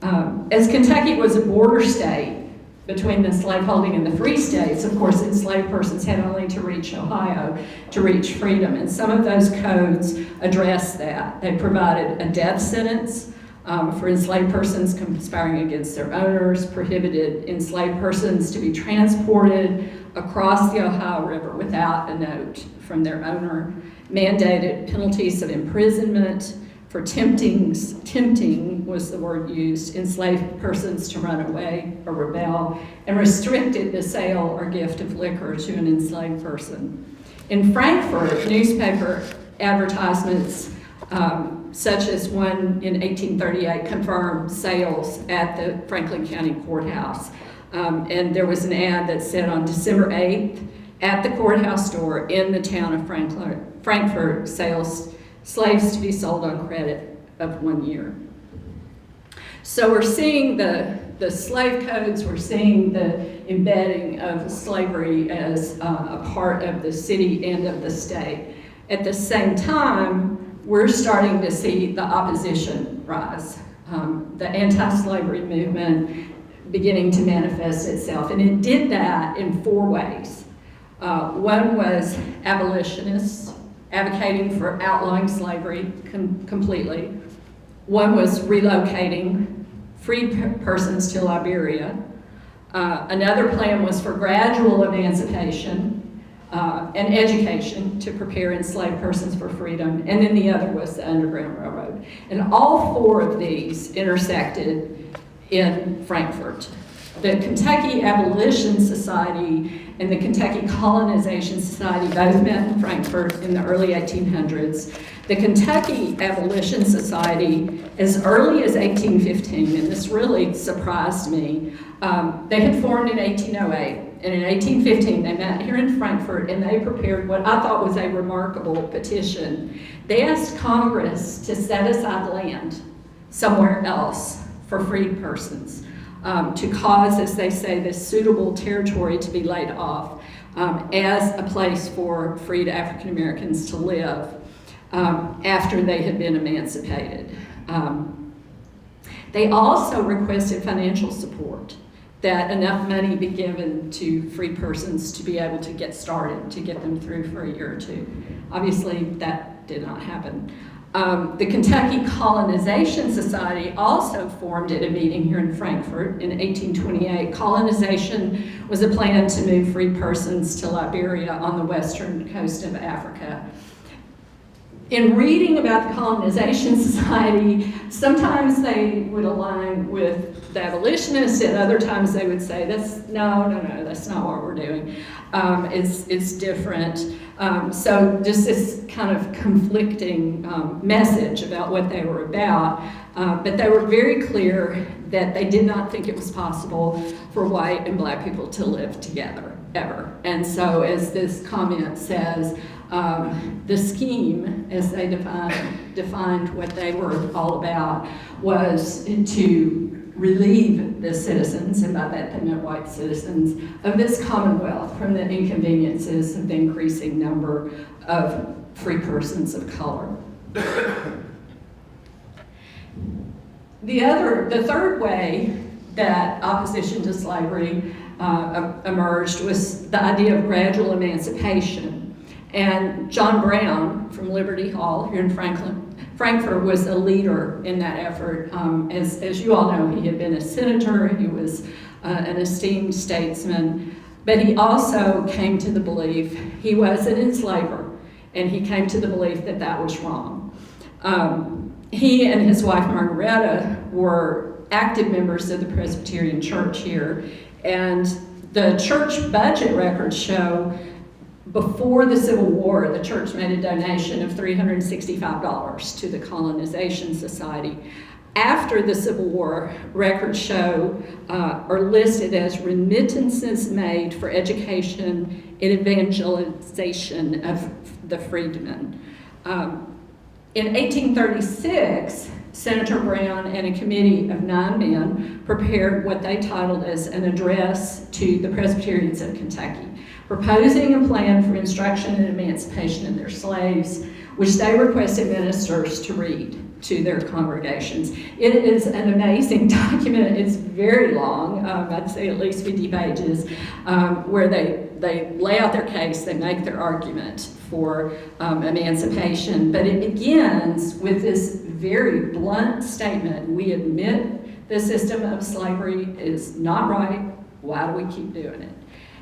As Kentucky was a border state between the slaveholding and the free states, of course, enslaved persons had only to reach Ohio to reach freedom, and some of those codes addressed that. They provided a death sentence for enslaved persons conspiring against their owners, prohibited enslaved persons to be transported across the Ohio River without a note from their owner, mandated penalties of imprisonment for tempting was the word used, enslaved persons to run away or rebel, and restricted the sale or gift of liquor to an enslaved person. In Frankfort, newspaper advertisements, such as one in 1838, confirmed sales at the Franklin County Courthouse. And there was an ad that said on December 8th, at the courthouse door in the town of Frankfort, slaves to be sold on credit of 1 year. So we're seeing the slave codes, we're seeing the embedding of slavery as a part of the city and of the state. At the same time, we're starting to see the opposition rise, the anti-slavery movement beginning to manifest itself. And it did that in 4 ways. One was abolitionists, advocating for outlawing slavery completely. One was relocating freed persons to Liberia. Another plan was for gradual emancipation and education to prepare enslaved persons for freedom. And then the other was the Underground Railroad. And all 4 of these intersected in Frankfort. The Kentucky Abolition Society and the Kentucky Colonization Society both met in Frankfort in the early 1800s. The Kentucky Abolition Society, as early as 1815, and this really surprised me, they had formed in 1808, and in 1815 they met here in Frankfort and they prepared what I thought was a remarkable petition. They asked Congress to set aside land somewhere else for freed persons. To cause, as they say, this suitable territory to be laid off as a place for freed African Americans to live after they had been emancipated. They also requested financial support, that enough money be given to freed persons to be able to get started, to get them through for a year or 2. Obviously, that did not happen. The Kentucky Colonization Society also formed at a meeting here in Frankfort in 1828. Colonization was a plan to move freed persons to Liberia on the western coast of Africa. In reading about the Colonization Society, sometimes they would align with the abolitionists, and other times they would say, no, that's not what we're doing. It's different. So just this kind of conflicting message about what they were about, but they were very clear that they did not think it was possible for white and black people to live together, ever. And so as this comment says, the scheme, as they defined what they were all about, was to relieve the citizens, and by that they meant white citizens, of this commonwealth from the inconveniences of the increasing number of free persons of color. The third way that opposition to slavery emerged was the idea of gradual emancipation. And John Brown from Liberty Hall here in Frankfort was a leader in that effort. As you all know, he had been a senator, he was an esteemed statesman, but he also came to the belief, he was an enslaver, and he came to the belief that that was wrong. He and his wife Margaretta were active members of the Presbyterian Church here, and the church budget records show before the Civil War, the church made a donation of $365 to the Colonization Society. After the Civil War, records show are listed as remittances made for education and evangelization of the freedmen. In 1836, Senator Brown and a committee of 9 men prepared what they titled as an address to the Presbyterians of Kentucky, proposing a plan for instruction and emancipation of their slaves, which they requested ministers to read to their congregations. It is an amazing document. It's very long, I'd say at least 50 pages, where they lay out their case, they make their argument for emancipation, but it begins with this very blunt statement: we admit the system of slavery is not right, why do we keep doing it?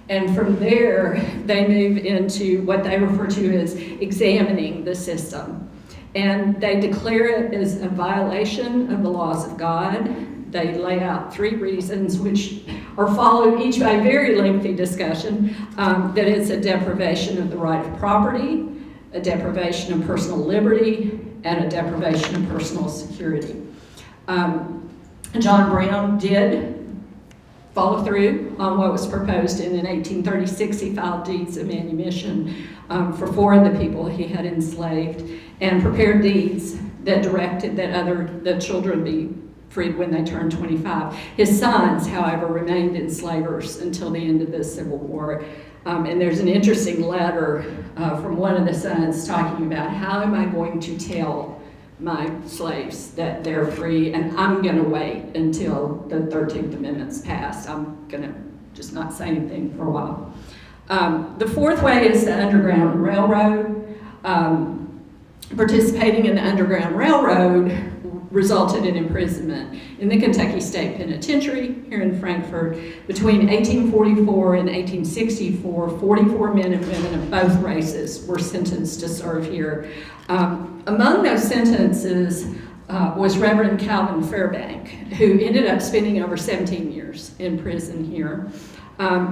And from there, they move into what they refer to as examining the system. And they declare it as a violation of the laws of God. They lay out 3 reasons, which are followed each by a very lengthy discussion, that it's a deprivation of the right of property, a deprivation of personal liberty, and a deprivation of personal security. John Brown did follow through on what was proposed, and in 1836 he filed deeds of manumission for 4 of the people he had enslaved, and prepared deeds that directed that the children be freed when they turned 25. His sons, however, remained enslavers until the end of the Civil War. And there's an interesting letter from one of the sons talking about, how am I going to tell my slaves that they're free, and I'm going to wait until the 13th Amendment's passed. I'm going to just not say anything for a while. The 4th way is the Underground Railroad. Participating in the Underground Railroad resulted in imprisonment in the Kentucky State Penitentiary here in Frankfort. Between 1844 and 1864, 44 men and women of both races were sentenced to serve here. Among those sentences was Reverend Calvin Fairbank, who ended up spending over 17 years in prison here.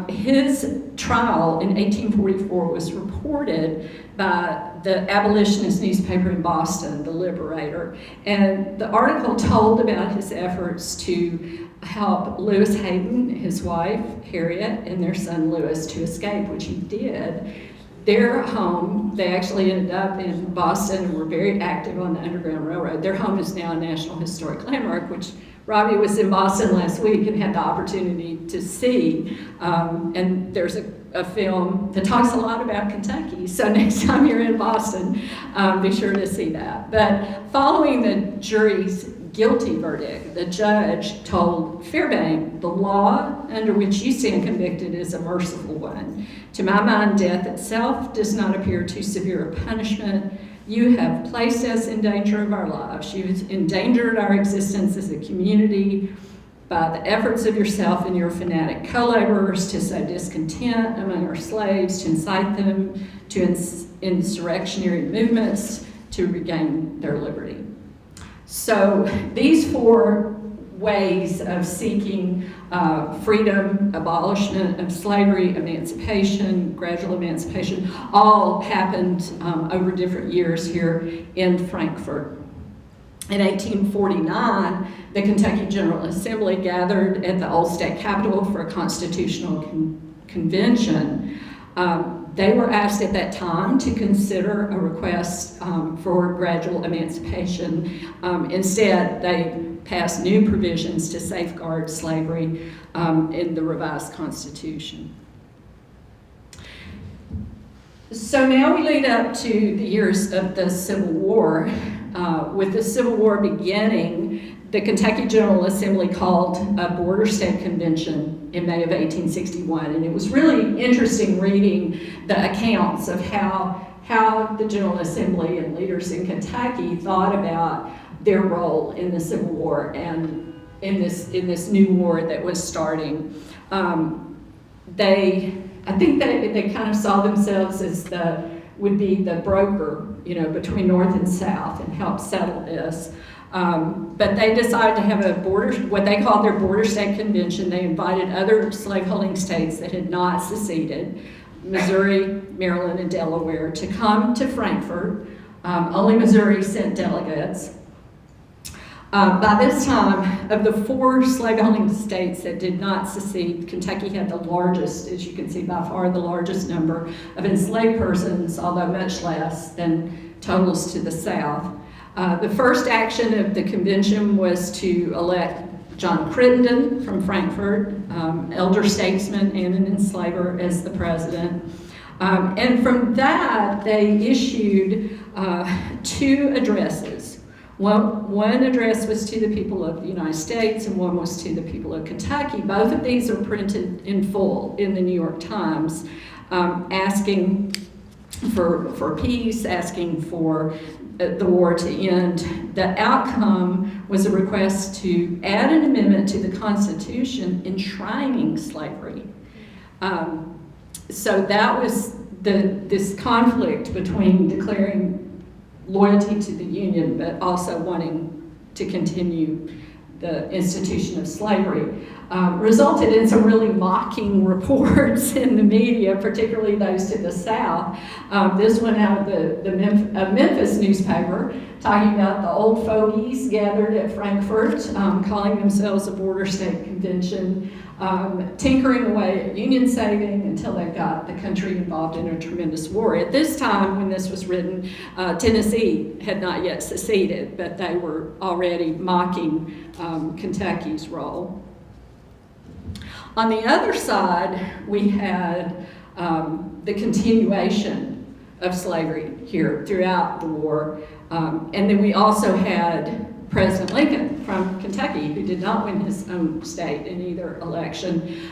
His trial in 1844 was reported by the abolitionist newspaper in Boston, The Liberator, and the article told about his efforts to help Lewis Hayden, his wife Harriet, and their son Lewis to escape, which he did. Their home, they actually ended up in Boston and were very active on the Underground Railroad. Their home is now a National Historic Landmark, which Robbie was in Boston last week and had the opportunity to see. And there's a film that talks a lot about Kentucky. So next time you're in Boston, be sure to see that. But following the jury's guilty verdict, the judge told Fairbank, the law under which you stand convicted is a merciful one. To my mind, death itself does not appear too severe a punishment. You have placed us in danger of our lives. You've endangered our existence as a community by the efforts of yourself and your fanatic co-laborers to sow discontent among our slaves, to incite them to insurrectionary movements to regain their liberty. So these 4 ways of seeking freedom, abolishment of slavery, emancipation, gradual emancipation, all happened over different years here in Frankfort. In 1849, the Kentucky General Assembly gathered at the old state capitol for a constitutional convention. They were asked at that time to consider a request for gradual emancipation. Instead, they passed new provisions to safeguard slavery in the revised Constitution. So now we lead up to the years of the Civil War. With the Civil War beginning, the Kentucky General Assembly called a border state convention in May of 1861, and it was really interesting reading the accounts of how the General Assembly and leaders in Kentucky thought about their role in the Civil War and in this new war that was starting. I think that they kind of saw themselves as would be the broker, between North and South, and help settle this. But they decided to have what they called their border state convention. They invited other slaveholding states that had not seceded, Missouri, Maryland, and Delaware, to come to Frankfort. Only Missouri sent delegates. By this time, of the 4 slave-owning states that did not secede, Kentucky had the largest, as you can see, by far the largest number of enslaved persons, although much less than totals to the south. The first action of the convention was to elect John Crittenden from Frankfort, elder statesman and an enslaver, as the president. And from that, they issued 2 addresses. One address was to the people of the United States and one was to the people of Kentucky. Both of these are printed in full in the New York Times, asking for peace, asking for the war to end. The outcome was a request to add an amendment to the Constitution enshrining slavery. So that was this conflict between declaring loyalty to the Union, but also wanting to continue the institution of slavery, resulted in some really mocking reports in the media, particularly those to the South. This one out of the Memphis newspaper, talking about the old fogies gathered at Frankfort, calling themselves a border state convention, tinkering away at Union saving until they got the country involved in a tremendous war. At this time, when this was written, Tennessee had not yet seceded, but they were already mocking Kentucky's role. On the other side, we had the continuation of slavery here throughout the war. And then we also had President Lincoln from Kentucky, who did not win his own state in either election,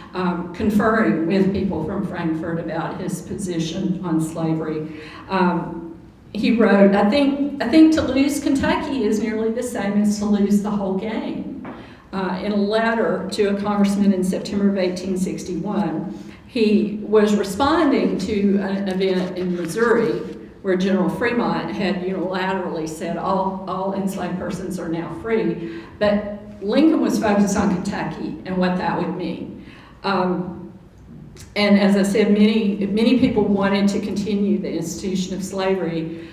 conferring with people from Frankfort about his position on slavery. He wrote, I think to lose Kentucky is nearly the same as to lose the whole game. In a letter to a congressman in September of 1861, he was responding to an event in Missouri where General Fremont had unilaterally said all enslaved persons are now free, but Lincoln was focused on Kentucky and what that would mean. And as I said, many people wanted to continue the institution of slavery.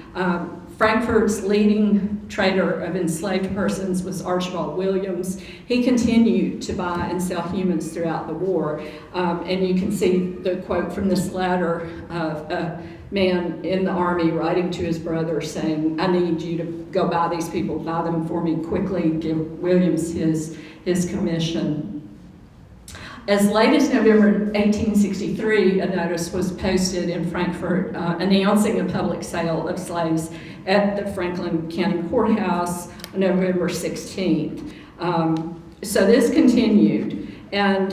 Frankfort's leading trader of enslaved persons was Archibald Williams. He continued to buy and sell humans throughout the war. And you can see the quote from this letter of a man in the army writing to his brother saying, I need you to go buy these people, buy them for me quickly, give Williams his commission. As late as November 1863, a notice was posted in Frankfort announcing a public sale of slaves at the Franklin County Courthouse on November 16th. So this continued. And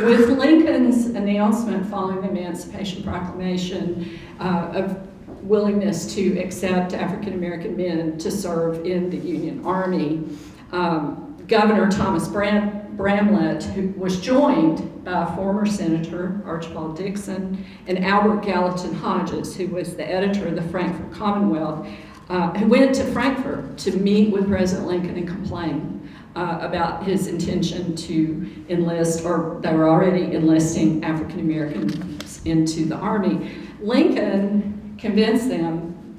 with Lincoln's announcement following the Emancipation Proclamation of willingness to accept African American men to serve in the Union Army, Governor Thomas Bramlett, who was joined by former Senator Archibald Dixon and Albert Gallatin Hodges, who was the editor of the Frankfort Commonwealth, who went to Frankfort to meet with President Lincoln and complain about his intention to enlist, or they were already enlisting African Americans into the Army. Lincoln convinced them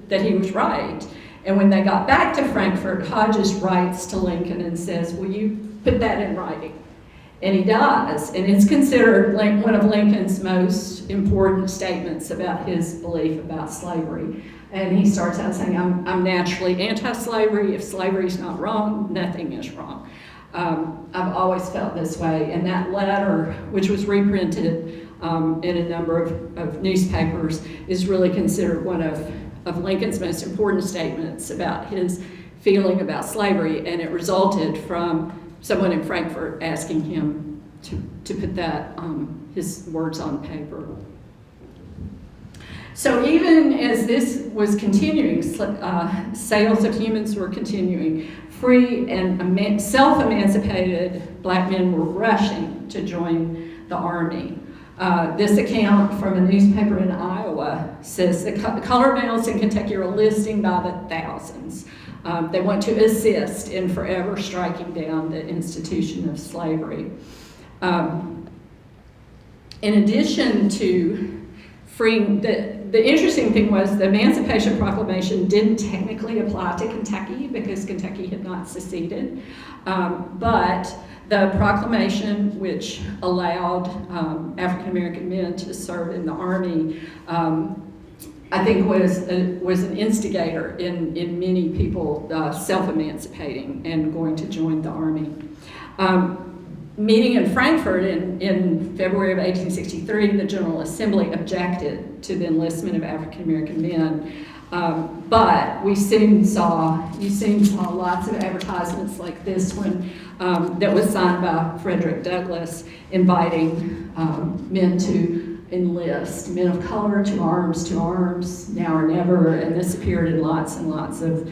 that he was right. And when they got back to Frankfort, Hodges writes to Lincoln and says, will you put that in writing? And he does. And it's considered one of Lincoln's most important statements about his belief about slavery. And he starts out saying, I'm naturally anti-slavery. If slavery's not wrong, nothing is wrong. I've always felt this way. And that letter, which was reprinted in a number of newspapers, is really considered one of Lincoln's most important statements about his feeling about slavery, and it resulted from someone in Frankfort asking him to put that, his words on paper. So even as this was continuing, sales of humans were continuing. Free and self-emancipated black men were rushing to join the Army. This account from a newspaper in Iowa says the colored males in Kentucky are enlisting by the thousands. They want to assist in forever striking down the institution of slavery. In addition to freeing, the interesting thing was the Emancipation Proclamation didn't technically apply to Kentucky because Kentucky had not seceded, but the proclamation, which allowed African American men to serve in the Army, I think was an instigator in many people self-emancipating and going to join the Army. Meeting in Frankfurt in February of 1863, the General Assembly objected to the enlistment of African American men. But you soon saw lots of advertisements like this one that was signed by Frederick Douglass, inviting men to enlist, men of color to arms, now or never, and this appeared in lots and lots of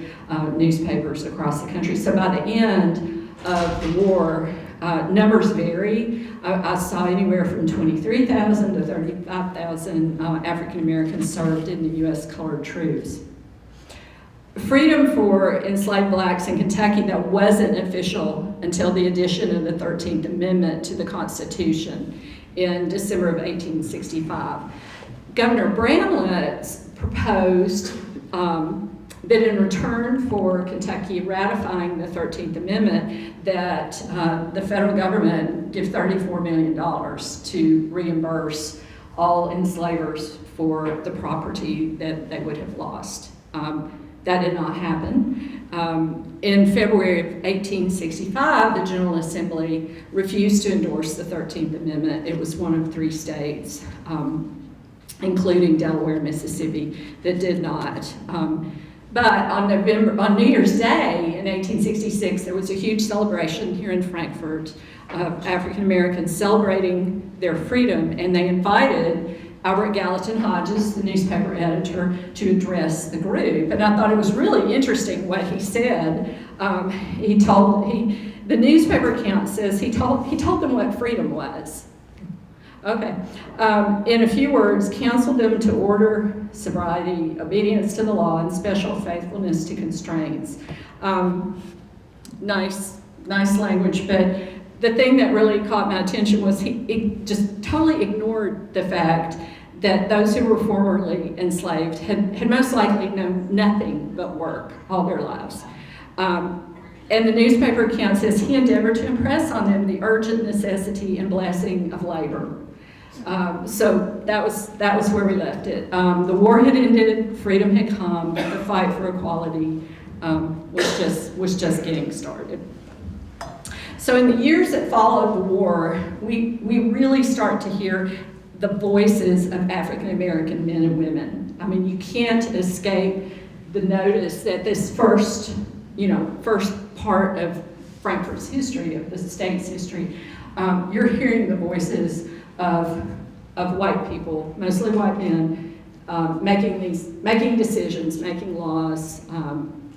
newspapers across the country. So by the end of the war, numbers vary. I saw anywhere from 23,000 to 35,000 African Americans served in the U.S. colored troops. Freedom for enslaved blacks in Kentucky, that wasn't official until the addition of the 13th Amendment to the Constitution in December of 1865. Governor Bramlett proposed that in return for Kentucky ratifying the 13th Amendment, that the federal government give $34 million to reimburse all enslavers for the property that they would have lost. That did not happen. In February of 1865, the General Assembly refused to endorse the 13th Amendment. It was one of 3 states, including Delaware and Mississippi, that did not. But on New Year's Day in 1866, there was a huge celebration here in Frankfurt of African Americans celebrating their freedom, and they invited Albert Gallatin Hodges, the newspaper editor, to address the group. And I thought it was really interesting what he said. The newspaper account says he told them what freedom was. Okay. In a few words, counseled them to order, sobriety, obedience to the law, and special faithfulness to constraints. Nice language, but the thing that really caught my attention was he just totally ignored the fact that those who were formerly enslaved had most likely known nothing but work all their lives. And the newspaper account says he endeavored to impress on them the urgent necessity and blessing of labor. So that was where we left it. The war had ended, freedom had come, the fight for equality was just getting started. So in the years that followed the war, we really start to hear the voices of African American men and women. I mean, you can't escape the notice that this first part of Frankfurt's history, of the state's history, you're hearing the voices of white people, mostly white men, making decisions, making laws,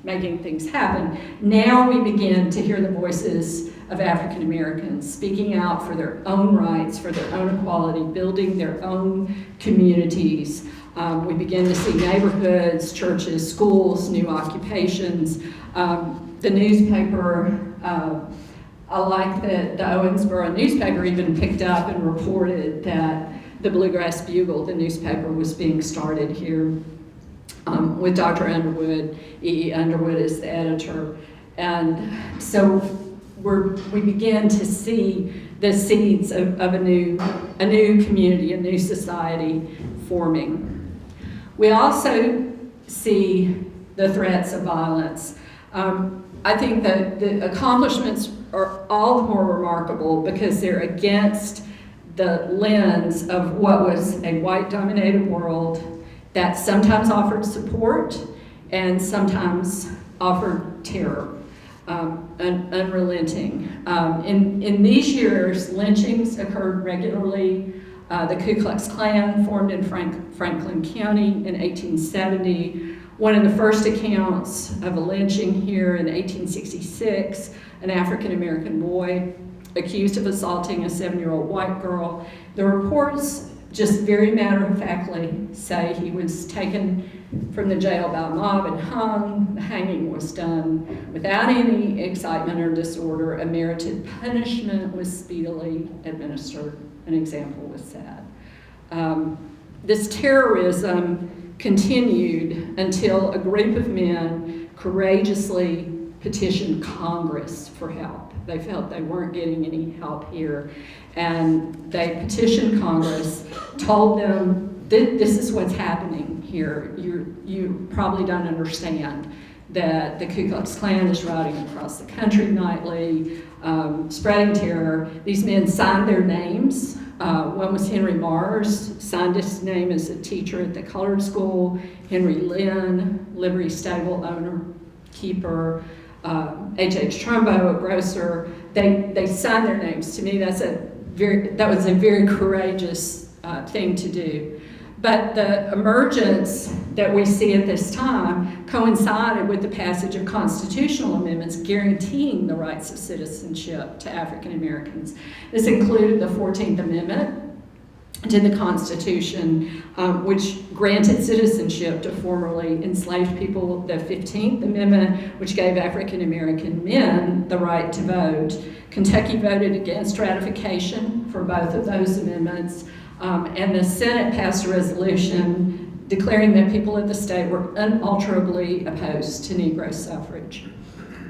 making things happen. Now we begin to hear the voices of African Americans speaking out for their own rights, for their own equality, building their own communities. We begin to see neighborhoods, churches, schools, new occupations. The newspaper, I like that the Owensboro newspaper even picked up and reported that the Bluegrass Bugle, the newspaper, was being started here with Dr. Underwood, E.E. Underwood as the editor. And so we begin to see the seeds of a new community, a new society forming. We also see the threats of violence. I think that the accomplishments are all the more remarkable because they're against the lens of what was a white-dominated world that sometimes offered support and sometimes offered terror, unrelenting. In these years, lynchings occurred regularly. The Ku Klux Klan formed in Franklin County in 1870. One of the first accounts of a lynching here in 1866, an African-American boy accused of assaulting a 7-year-old white girl. The reports just very matter-of-factly say he was taken from the jail by a mob and hung. The hanging was done without any excitement or disorder. A merited punishment was speedily administered. An example was sad. this terrorism continued until a group of men courageously petitioned Congress for help. They felt they weren't getting any help here. And they petitioned Congress, told them, this is what's happening here. You probably don't understand that the Ku Klux Klan is riding across the country nightly, spreading terror. These men signed their names. One was Henry Mars, signed his name as a teacher at the colored school. Henry Lynn, livery stable owner, keeper. H.H. Trumbo, a grocer. They signed their names. To me, that was a very courageous thing to do. But the emergence that we see at this time coincided with the passage of constitutional amendments guaranteeing the rights of citizenship to African Americans. This included the 14th Amendment to the Constitution, which granted citizenship to formerly enslaved people, the 15th Amendment, which gave African American men the right to vote. Kentucky voted against ratification for both of those amendments. And the Senate passed a resolution declaring that people of the state were unalterably opposed to Negro suffrage.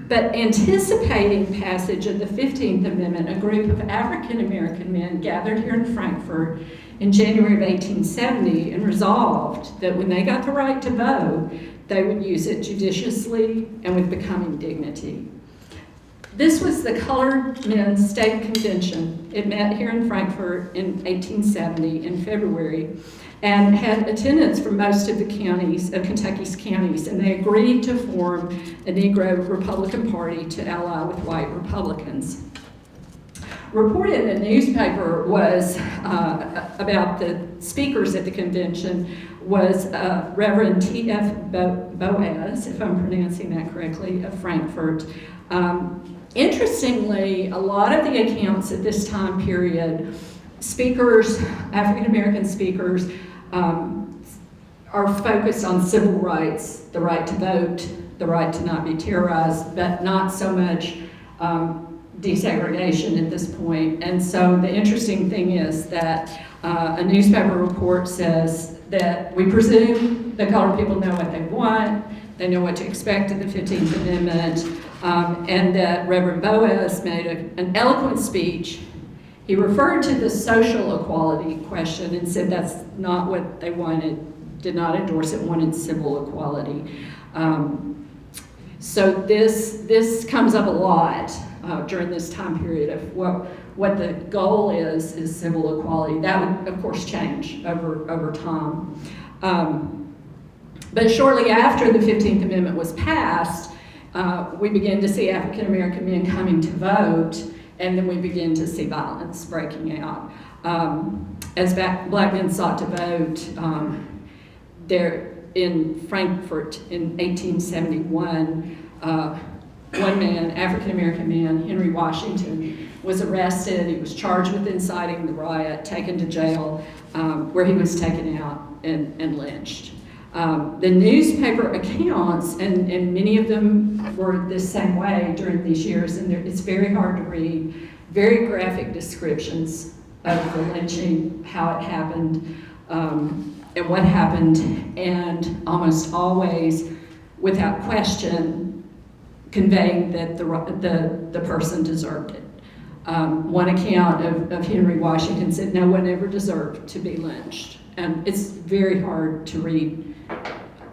But anticipating passage of the 15th Amendment, a group of African American men gathered here in Frankfort in January of 1870 and resolved that when they got the right to vote, they would use it judiciously and with becoming dignity. This was the Colored Men's State Convention. It met here in Frankfort in 1870 in February and had attendance from most of the counties, of Kentucky's counties, and they agreed to form a Negro Republican Party to ally with white Republicans. Reported in the newspaper was about the speakers at the convention was Reverend T.F. Boaz, if I'm pronouncing that correctly, of Frankfort. Interestingly, a lot of the accounts at this time period, speakers, African American speakers, are focused on civil rights, the right to vote, the right to not be terrorized, but not so much desegregation at this point. And so the interesting thing is that a newspaper report says that we presume the colored people know what they want, they know what to expect of the 15th Amendment, and that Reverend Boaz made an eloquent speech. He referred to the social equality question and said that's not what they wanted, did not endorse it, wanted civil equality. So this comes up a lot during this time period of what the goal is civil equality. That would, of course, change over time. But shortly after the 15th Amendment was passed, we began to see African American men coming to vote, and then we began to see violence breaking out. As black men sought to vote, there in Frankfort in 1871, one man, African American man, Henry Washington, was arrested. He was charged with inciting the riot, taken to jail, where he was taken out and lynched. The newspaper accounts, and many of them were the same way during these years, and it's very hard to read, very graphic descriptions of the lynching, how it happened, and what happened, and almost always, without question, conveying that the person deserved it. One account of Henry Washington said no one ever deserved to be lynched, and it's very hard to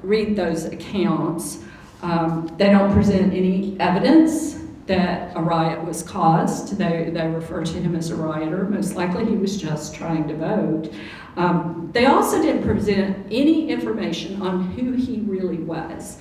read those accounts. They don't present any evidence that a riot was caused. They refer to him as a rioter. Most likely he was just trying to vote. They also didn't present any information on who he really was.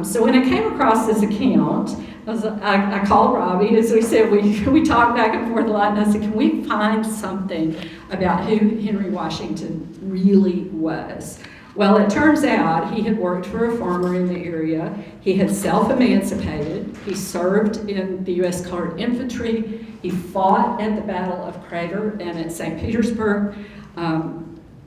So when I came across this account, I called Robbie, as we said, we talked back and forth a lot, and I said, can we find something about who Henry Washington really was? Well, it turns out he had worked for a farmer in the area. He had self-emancipated. He served in the U.S. Colored Infantry. He fought at the Battle of Crater and at St. Petersburg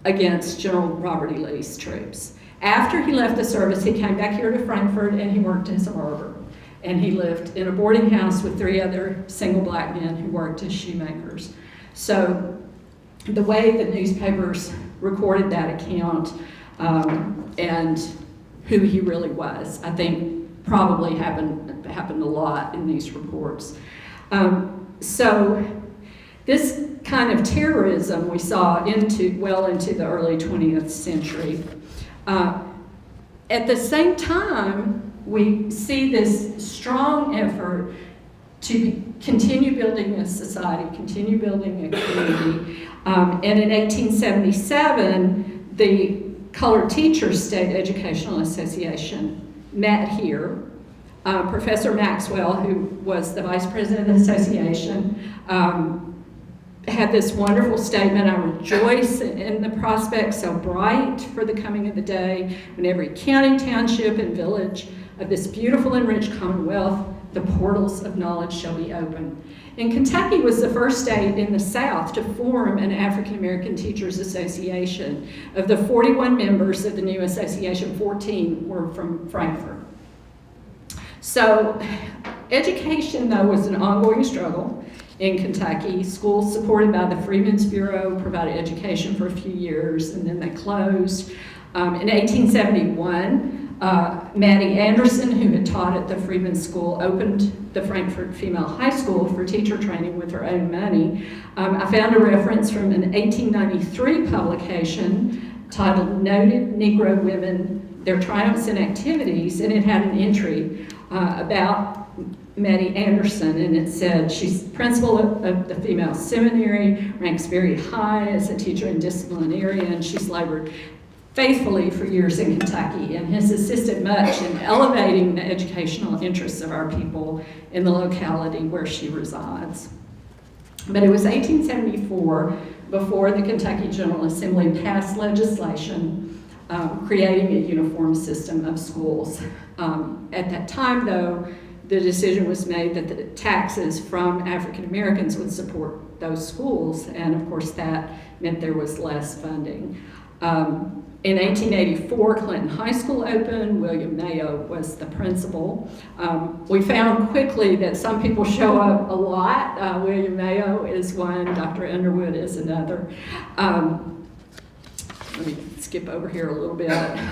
against General Robert E. Lee's troops. After he left the service, he came back here to Frankfort and he worked as a barber. And he lived in a boarding house with 3 other single black men who worked as shoemakers. So the way the newspapers recorded that account and who he really was. I think probably happened a lot in these reports. So this kind of terrorism we saw well into the early 20th century. At the same time, we see this strong effort to continue building a society, continue building a community. And in 1877, the Colored Teachers State Educational Association met here. Professor Maxwell, who was the vice president of the association, had this wonderful statement: "I rejoice in the prospect so bright for the coming of the day, when every county, township, and village of this beautiful and rich commonwealth, the portals of knowledge shall be open." And Kentucky was the first state in the South to form an African American Teachers Association. Of the 41 members of the new association, 14 were from Frankfort. So education, though, was an ongoing struggle in Kentucky. Schools supported by the Freedmen's Bureau provided education for a few years, and then they closed. In 1871, Maddie Anderson, who had taught at the Freedmen's School, opened the Frankfort Female High School for teacher training with her own money. I found a reference from an 1893 publication titled "Noted Negro Women, Their Triumphs and Activities," and it had an entry about Maddie Anderson, and it said, "She's principal of the female seminary, ranks very high as a teacher and disciplinarian. She's labored faithfully for years in Kentucky and has assisted much in elevating the educational interests of our people in the locality where she resides." But it was 1874 before the Kentucky General Assembly passed legislation creating a uniform system of schools. At that time, though, the decision was made that the taxes from African Americans would support those schools, and of course that meant there was less funding. In 1884, Clinton High School opened. William Mayo was the principal. We found quickly that some people show up a lot. William Mayo is one, Dr. Underwood is another. Let me skip over here a little bit.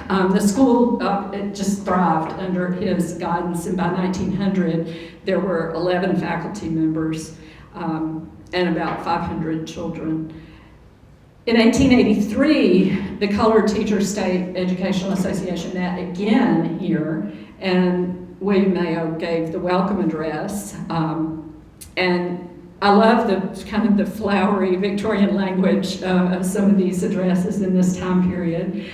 The school it just thrived under his guidance, and by 1900 there were 11 faculty members and about 500 children. In 1883, the Colored Teachers State Educational Association met again here, and William Mayo gave the welcome address. And I love the kind of the flowery Victorian language of some of these addresses in this time period.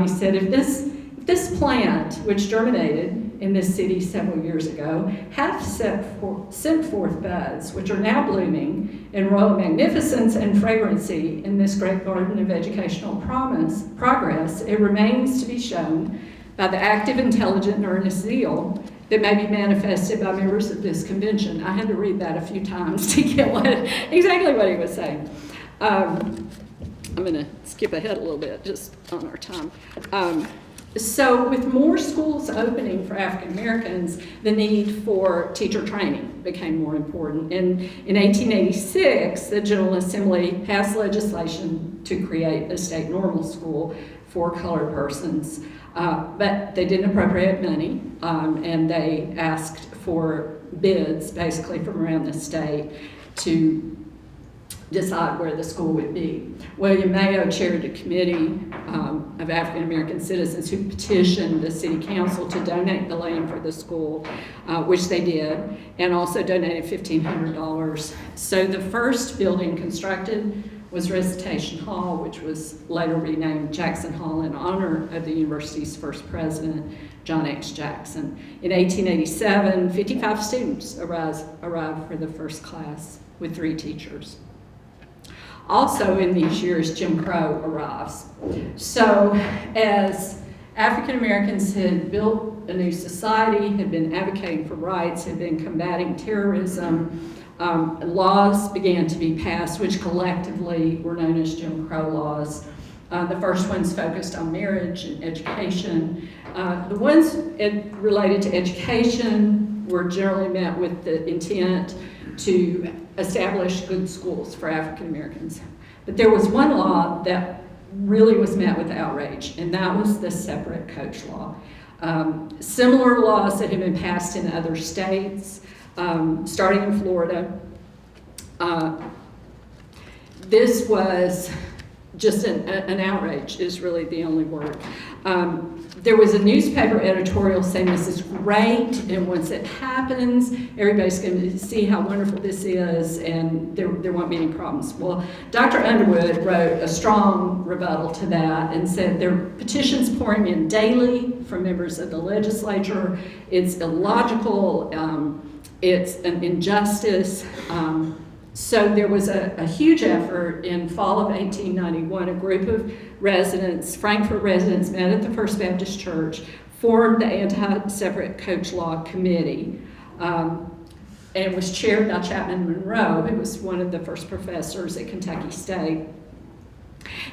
He said, if this plant, which germinated in this city several years ago, hath sent forth buds, which are now blooming in royal magnificence and fragrancy in this great garden of educational progress, it remains to be shown by the active, intelligent, and earnest zeal that may be manifested by members of this convention. I had to read that a few times to get exactly what he was saying. I'm going to skip ahead a little bit just on our time. So with more schools opening for African Americans, the need for teacher training became more important. And in 1886, the General Assembly passed legislation to create a state normal school for colored persons. But they didn't appropriate money, and they asked for bids basically from around the state to decide where the school would be. William Mayo chaired a committee of African American citizens who petitioned the city council to donate the land for the school, which they did, and also donated $1,500. So the first building constructed was Recitation Hall, which was later renamed Jackson Hall in honor of the university's first president, John H. Jackson. In 1887, 55 students arrived for the first class with 3 teachers. Also in these years, Jim Crow arrives. So as African Americans had built a new society, had been advocating for rights, had been combating terrorism, laws began to be passed, which collectively were known as Jim Crow laws. The first ones focused on marriage and education. The ones related to education were generally met with the intent to establish good schools for African Americans. But there was one law that really was met with outrage, and that was the separate coach law. Similar laws that have been passed in other states, starting in Florida. This was just an outrage is really the only word. There was a newspaper editorial saying this is great, and once it happens, everybody's going to see how wonderful this is, and there won't be any problems. Well, Dr. Underwood wrote a strong rebuttal to that and said there are petitions pouring in daily from members of the legislature. It's illogical. It's an injustice. So there was a huge effort in fall of 1891. A group of residents, Frankfurt residents, met at the First Baptist Church, formed the Anti-Separate Coach Law Committee, and it was chaired by Chapman Monroe, who was one of the first professors at Kentucky State.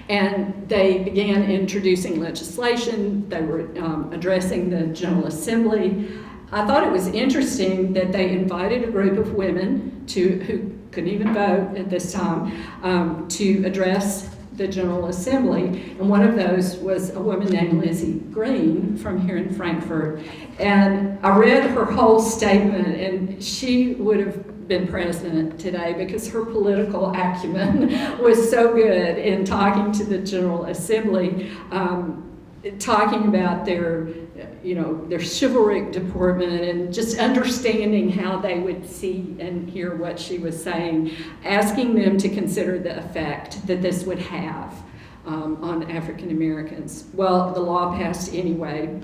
And they began introducing legislation. They were addressing the General Assembly. I thought it was interesting that they invited a group of women who couldn't even vote at this time to address the General Assembly, and one of those was a woman named Lizzie Greene from here in Frankfurt. And I read her whole statement, and she would have been president today because her political acumen was so good in talking to the General Assembly, talking about their chivalric deportment and just understanding how they would see and hear what she was saying, asking them to consider the effect that this would have on African Americans. Well, the law passed anyway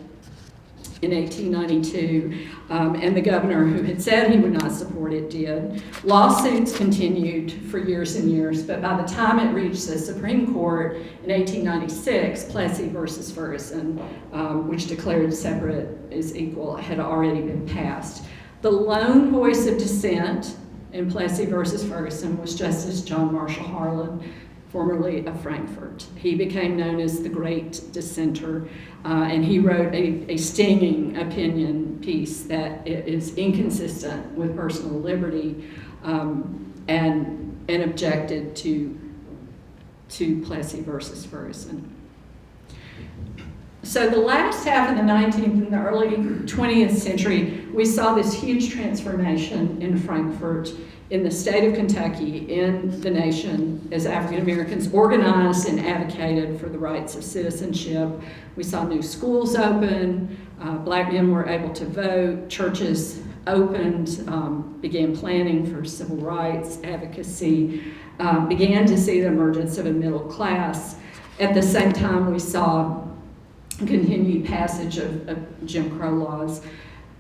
in 1892, and the governor who had said he would not support it did. Lawsuits continued for years and years, but by the time it reached the Supreme Court in 1896, Plessy versus Ferguson, which declared separate is equal, had already been passed. The lone voice of dissent in Plessy versus Ferguson was Justice John Marshall Harlan, formerly of Frankfurt. He became known as the Great Dissenter, and he wrote a stinging opinion piece that is inconsistent with personal liberty, and objected to Plessy versus Ferguson. So the last half of the 19th and the early 20th century, we saw this huge transformation in Frankfurt, in the state of Kentucky, in the nation, as African Americans organized and advocated for the rights of citizenship. We saw new schools open, black men were able to vote, churches opened, began planning for civil rights advocacy, began to see the emergence of a middle class. At the same time, we saw continued passage of Jim Crow laws.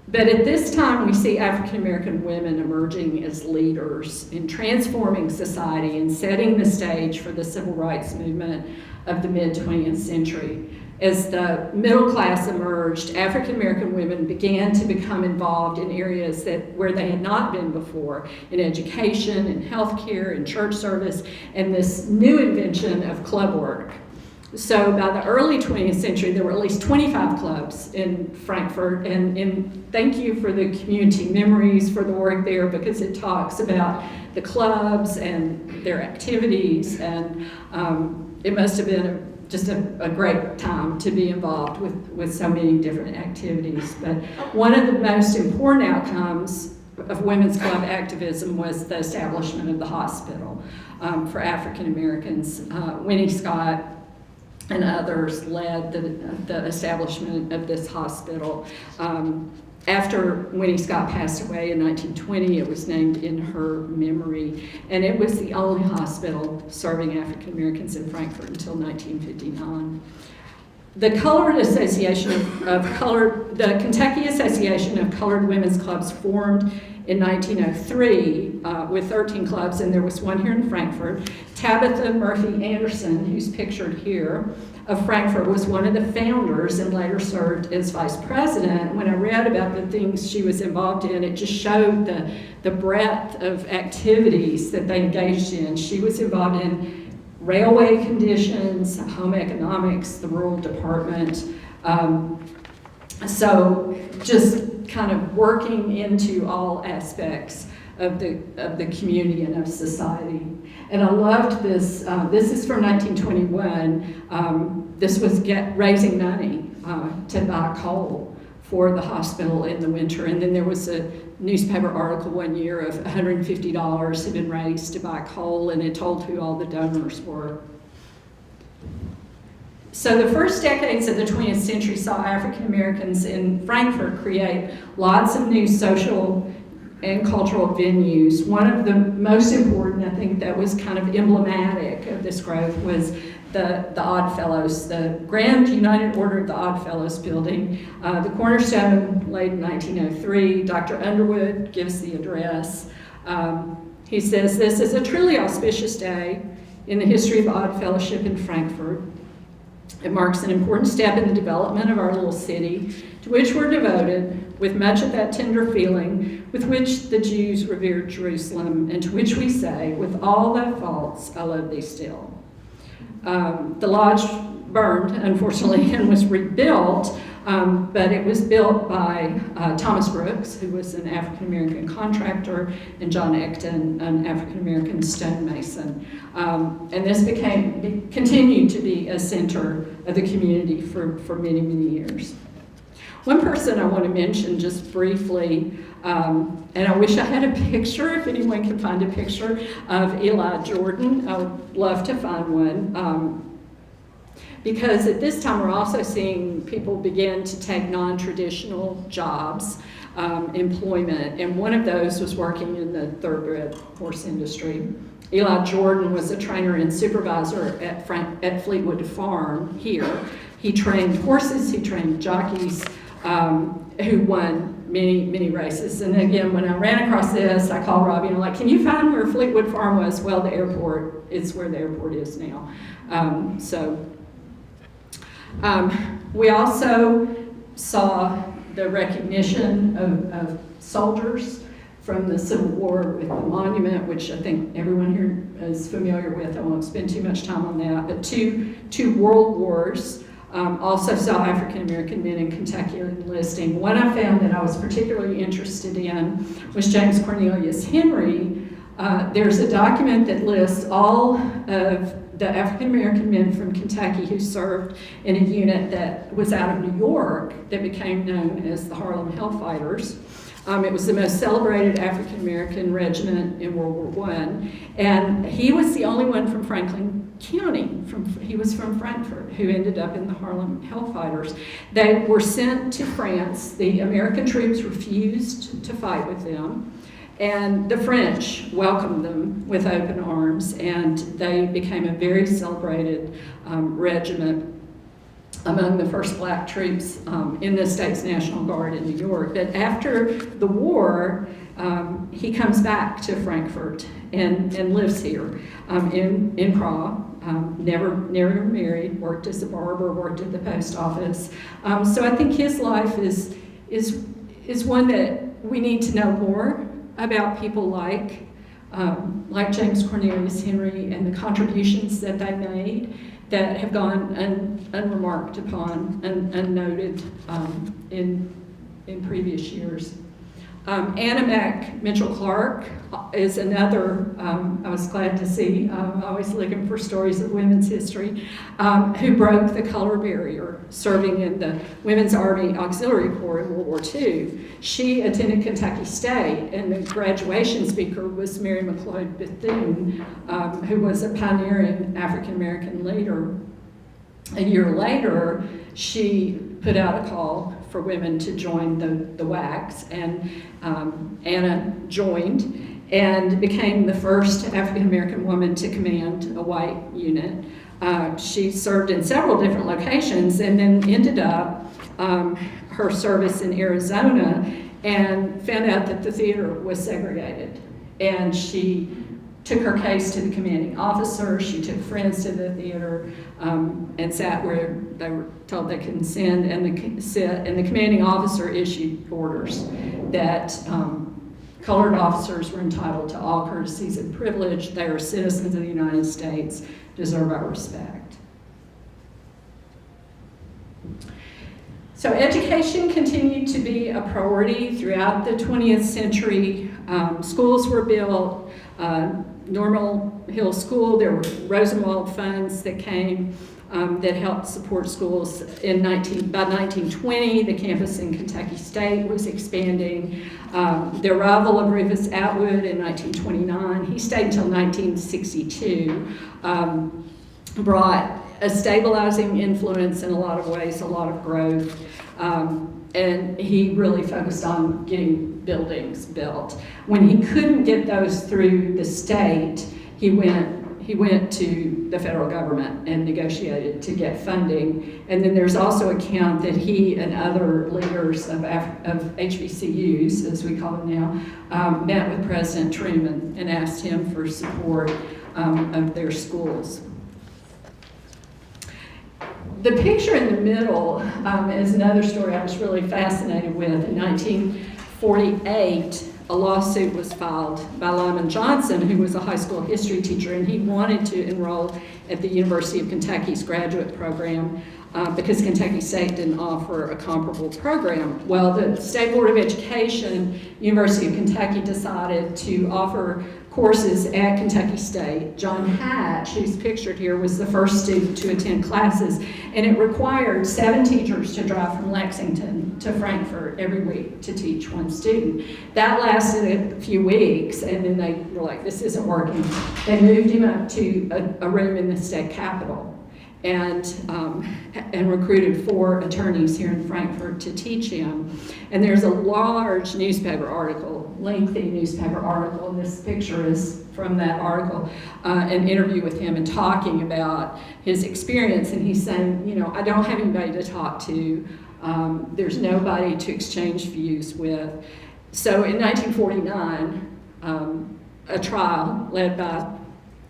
But at this time, we see African American women emerging as leaders in transforming society and setting the stage for the civil rights movement of the mid-20th century. As the middle class emerged, African American women began to become involved in areas where they had not been before, in education, in healthcare, in church service, and this new invention of club work. So by the early 20th century, there were at least 25 clubs in Frankfurt, and thank you for the community memories for the work there, because it talks about the clubs and their activities, and it must have been just a great time to be involved with so many different activities. But one of the most important outcomes of women's club activism was the establishment of the hospital for African Americans. Winnie Scott and others led the establishment of this hospital. After Winnie Scott passed away in 1920, it was named in her memory, and it was the only hospital serving African Americans in Frankfurt until 1959. The Kentucky Association of Colored Women's Clubs formed in 1903 with 13 clubs, and there was one here in Frankfurt. Tabitha Murphy Anderson, who's pictured here, of Frankfurt, was one of the founders and later served as vice president. When I read about the things she was involved in, it just showed the breadth of activities that they engaged in. She was involved in railway conditions, home economics, the rural department. So just kind of working into all aspects of the community and of society. And I loved this. This is from 1921. This was raising money to buy coal for the hospital in the winter. And then there was a newspaper article one year of $150 had been raised to buy coal, and it told who all the donors were. So the first decades of the 20th century saw African Americans in Frankfurt create lots of new social and cultural venues. One of the most important, I think, that was kind of emblematic of this growth was the Odd Fellows, the Grand United Order of the Odd Fellows building. The cornerstone laid in 1903. Dr. Underwood gives the address. He says, "This is a truly auspicious day in the history of Odd Fellowship in Frankfurt. It marks an important step in the development of our little city, to which we're devoted with much of that tender feeling with which the Jews revered Jerusalem, and to which we say, with all thy faults, I love thee still." The lodge burned, unfortunately, and was rebuilt, but it was built by Thomas Brooks, who was an African-American contractor, and John Ecton, an African-American stonemason. And this continued to be a center of the community for many, many years. One person I want to mention just briefly, and I wish I had a picture, if anyone can find a picture of Eli Jordan. I would love to find one. Because at this time we're also seeing people begin to take non-traditional jobs, employment, and one of those was working in the thoroughbred horse industry. Eli Jordan was a trainer and supervisor at Fleetwood Farm here. He trained horses, he trained jockeys, who won many, many races. And again, when I ran across this, I called Robbie and I'm like, "Can you find where Fleetwood Farm was?" Well, the airport is where the airport is now. We also saw the recognition of soldiers from the Civil War with the monument, which I think everyone here is familiar with. I won't spend too much time on that. But two world wars also saw African-American men in Kentucky enlisting. One I found that I was particularly interested in was James Cornelius Henry. There's a document that lists all of the African-American men from Kentucky who served in a unit that was out of New York that became known as the Harlem Hellfighters. It was the most celebrated African-American regiment in World War I, and he was the only one from Franklin County. He was from Frankfurt, who ended up in the Harlem Hellfighters. They were sent to France. The American troops refused to fight with them, and the French welcomed them with open arms, and they became a very celebrated regiment among the first black troops in the state's National Guard in New York. But after the war, he comes back to Frankfurt and lives here in Craw. Never married, worked as a barber, worked at the post office. So I think his life is one that we need to know more about, people like James Cornelius Henry and the contributions that they made that have gone unremarked upon and unnoted in previous years. Anna Mac Mitchell-Clark is another, I was glad to see, always looking for stories of women's history, who broke the color barrier, serving in the Women's Army Auxiliary Corps in World War II. She attended Kentucky State, and the graduation speaker was Mary McLeod Bethune, who was a pioneering African-American leader. A year later, she put out a call for women to join the WACs, and Anna joined and became the first African-American woman to command a white unit. She served in several different locations and then ended up her service in Arizona and found out that the theater was segregated. And she took her case to the commanding officer. She took friends to the theater and sat where they were told they couldn't sit, and the commanding officer issued orders that colored officers were entitled to all courtesies and privilege. They are citizens of the United States, deserve our respect. So education continued to be a priority throughout the 20th century. Schools were built, Normal Hill School, there were Rosenwald funds that came that helped support schools. By 1920, the campus in Kentucky State was expanding. The arrival of Rufus Atwood in 1929, he stayed until 1962, brought a stabilizing influence in a lot of ways, a lot of growth, and he really focused on getting buildings built. When he couldn't get those through the state, he went to the federal government and negotiated to get funding. And then there's also a count that he and other leaders of HBCUs, as we call them now, met with President Truman and asked him for support of their schools. The picture in the middle is another story I was really fascinated with. In 1948, a lawsuit was filed by Lyman Johnson, who was a high school history teacher, and he wanted to enroll at the University of Kentucky's graduate program because Kentucky State didn't offer a comparable program. Well, the State Board of Education, University of Kentucky, decided to offer courses at Kentucky State. John Hatch, who's pictured here, was the first student to attend classes, and it required 7 teachers to drive from Lexington to Frankfurt every week to teach one student. That lasted a few weeks, and then they were like, this isn't working. They moved him up to a room in the state capitol and recruited 4 attorneys here in Frankfurt to teach him. And there's a large newspaper article, lengthy newspaper article, and this picture is from that article, an interview with him and talking about his experience. And he's saying, you know, I don't have anybody to talk to. There's nobody to exchange views with. So in 1949, a trial led by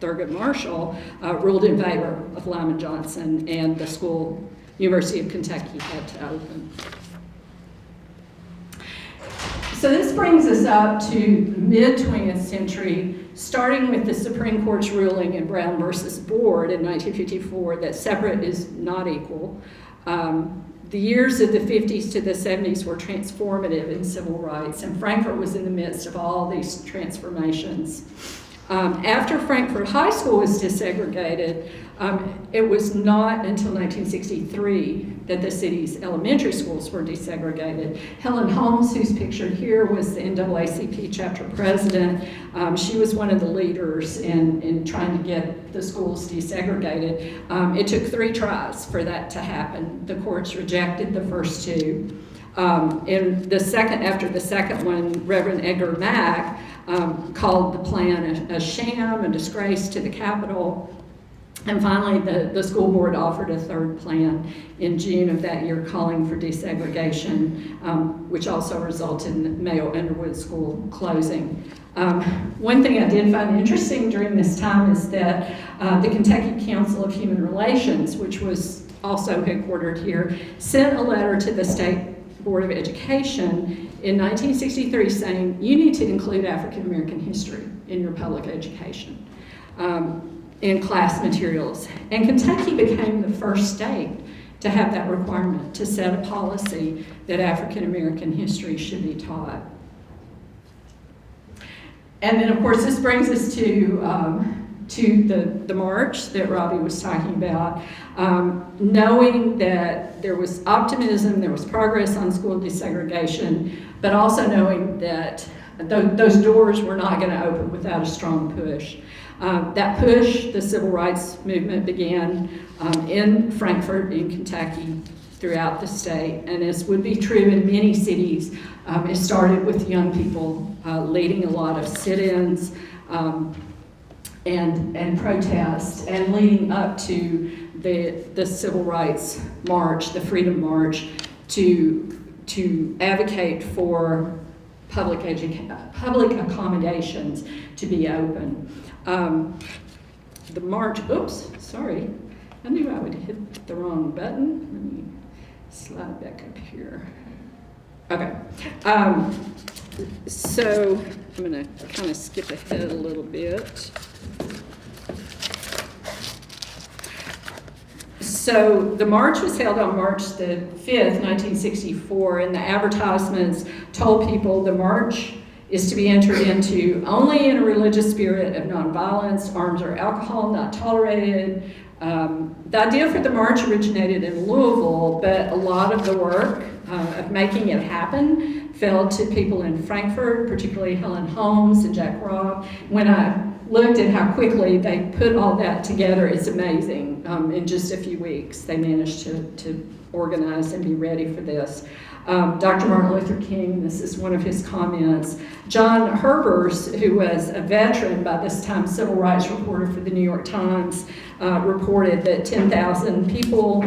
Thurgood Marshall ruled in favor of Lyman Johnson, and the school, University of Kentucky, had to open. So this brings us up to mid-20th century, starting with the Supreme Court's ruling in Brown versus Board in 1954 that separate is not equal. The years of the 50s to the 70s were transformative in civil rights, and Frankfurt was in the midst of all these transformations. After Frankfurt High School was desegregated, it was not until 1963 that the city's elementary schools were desegregated. Helen Holmes, who's pictured here, was the NAACP chapter president. She was one of the leaders in trying to get the schools desegregated. It took 3 tries for that to happen. The courts rejected the first 2. After the second one, Reverend Edgar Mack called the plan a sham, a disgrace to the Capitol. And finally, the school board offered a 3rd plan in June of that year calling for desegregation, which also resulted in Mayo Underwood School closing. One thing I did find interesting during this time is that the Kentucky Council of Human Relations, which was also headquartered here, sent a letter to the State Board of Education in 1963 saying, you need to include African American history in your public education, in class materials. And Kentucky became the first state to have that requirement, to set a policy that African American history should be taught. And then, of course, this brings us to the march that Robbie was talking about, knowing that there was optimism, there was progress on school desegregation, but also knowing that those doors were not going to open without a strong push. That push, the civil rights movement began in Frankfurt, in Kentucky, throughout the state, and as would be true in many cities, it started with young people leading a lot of sit-ins, and protest, and leading up to the Civil Rights March, the Freedom March, to advocate for public accommodations to be open. The march, oops, sorry, I knew I would hit the wrong button. Let me slide back up here. Okay. So I'm going to kind of skip ahead a little bit. So the march was held on March the 5th, 1964, and the advertisements told people the march is to be entered into only in a religious spirit of nonviolence, arms or alcohol not tolerated. The idea for the march originated in Louisville, but a lot of the work of making it happen fell to people in Frankfurt, particularly Helen Holmes and Jack Robb. When I looked at how quickly they put all that together, it's amazing. In just a few weeks, they managed to organize and be ready for this. Dr. Martin Luther King, this is one of his comments. John Herbers, who was a veteran, by this time civil rights reporter for the New York Times, reported that 10,000 people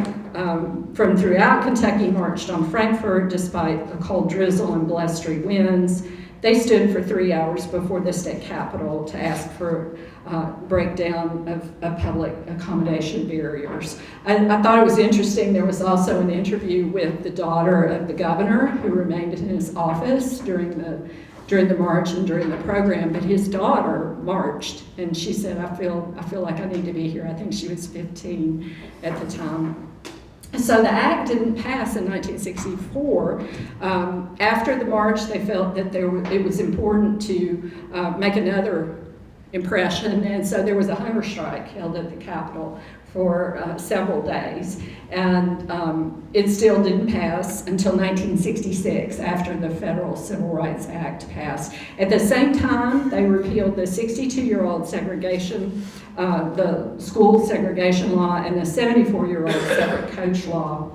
from throughout Kentucky marched on Frankfurt despite a cold drizzle and blustery winds. They stood for 3 hours before the state capitol to ask for breakdown of public accommodation barriers. I thought it was interesting, there was also an interview with the daughter of the governor who remained in his office during the march and during the program, but his daughter marched, and she said, I feel like I need to be here. I think she was 15 at the time. So the act didn't pass in 1964. After the march, they felt that it was important to make another impression, and so there was a hunger strike held at the Capitol for several days, and it still didn't pass until 1966, after the Federal Civil Rights Act passed. At the same time, they repealed the 62-year-old segregation, the school segregation law, and the 74-year-old separate coach law.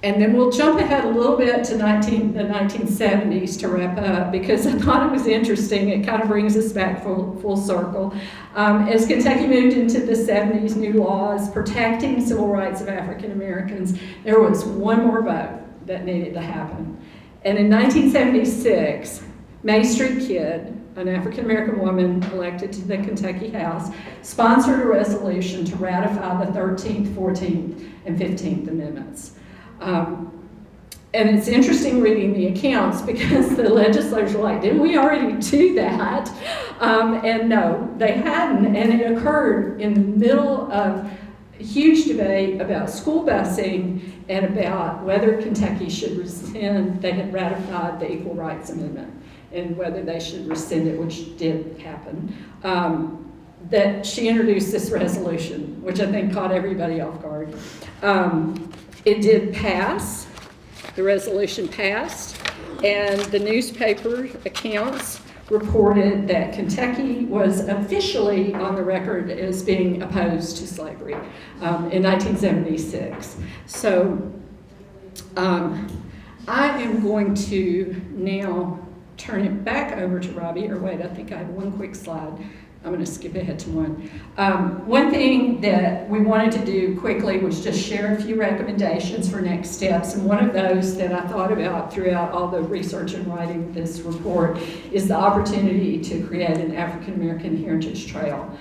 And then we'll jump ahead a little bit to the 1970s to wrap up, because I thought it was interesting. It kind of brings us back full circle. As Kentucky moved into the 70s, new laws protecting civil rights of African Americans, there was one more vote that needed to happen. And in 1976, May Street Kidd, an African American woman elected to the Kentucky House, sponsored a resolution to ratify the 13th, 14th, and 15th Amendments. And it's interesting reading the accounts, because the legislators were like, didn't we already do that? And no, they hadn't, and it occurred in the middle of a huge debate about school busing and about whether Kentucky should rescind. They had ratified the Equal Rights Amendment, and whether they should rescind it, which did happen. That she introduced this resolution, which I think caught everybody off guard. It did pass. The resolution passed, and the newspaper accounts reported that Kentucky was officially on the record as being opposed to slavery in 1976. So I am going to now turn it back over to Robbie, or wait, I think I have one quick slide. I'm going to skip ahead to one. One thing that we wanted to do quickly was just share a few recommendations for next steps. And one of those that I thought about throughout all the research and writing this report is the opportunity to create an African American Heritage Trail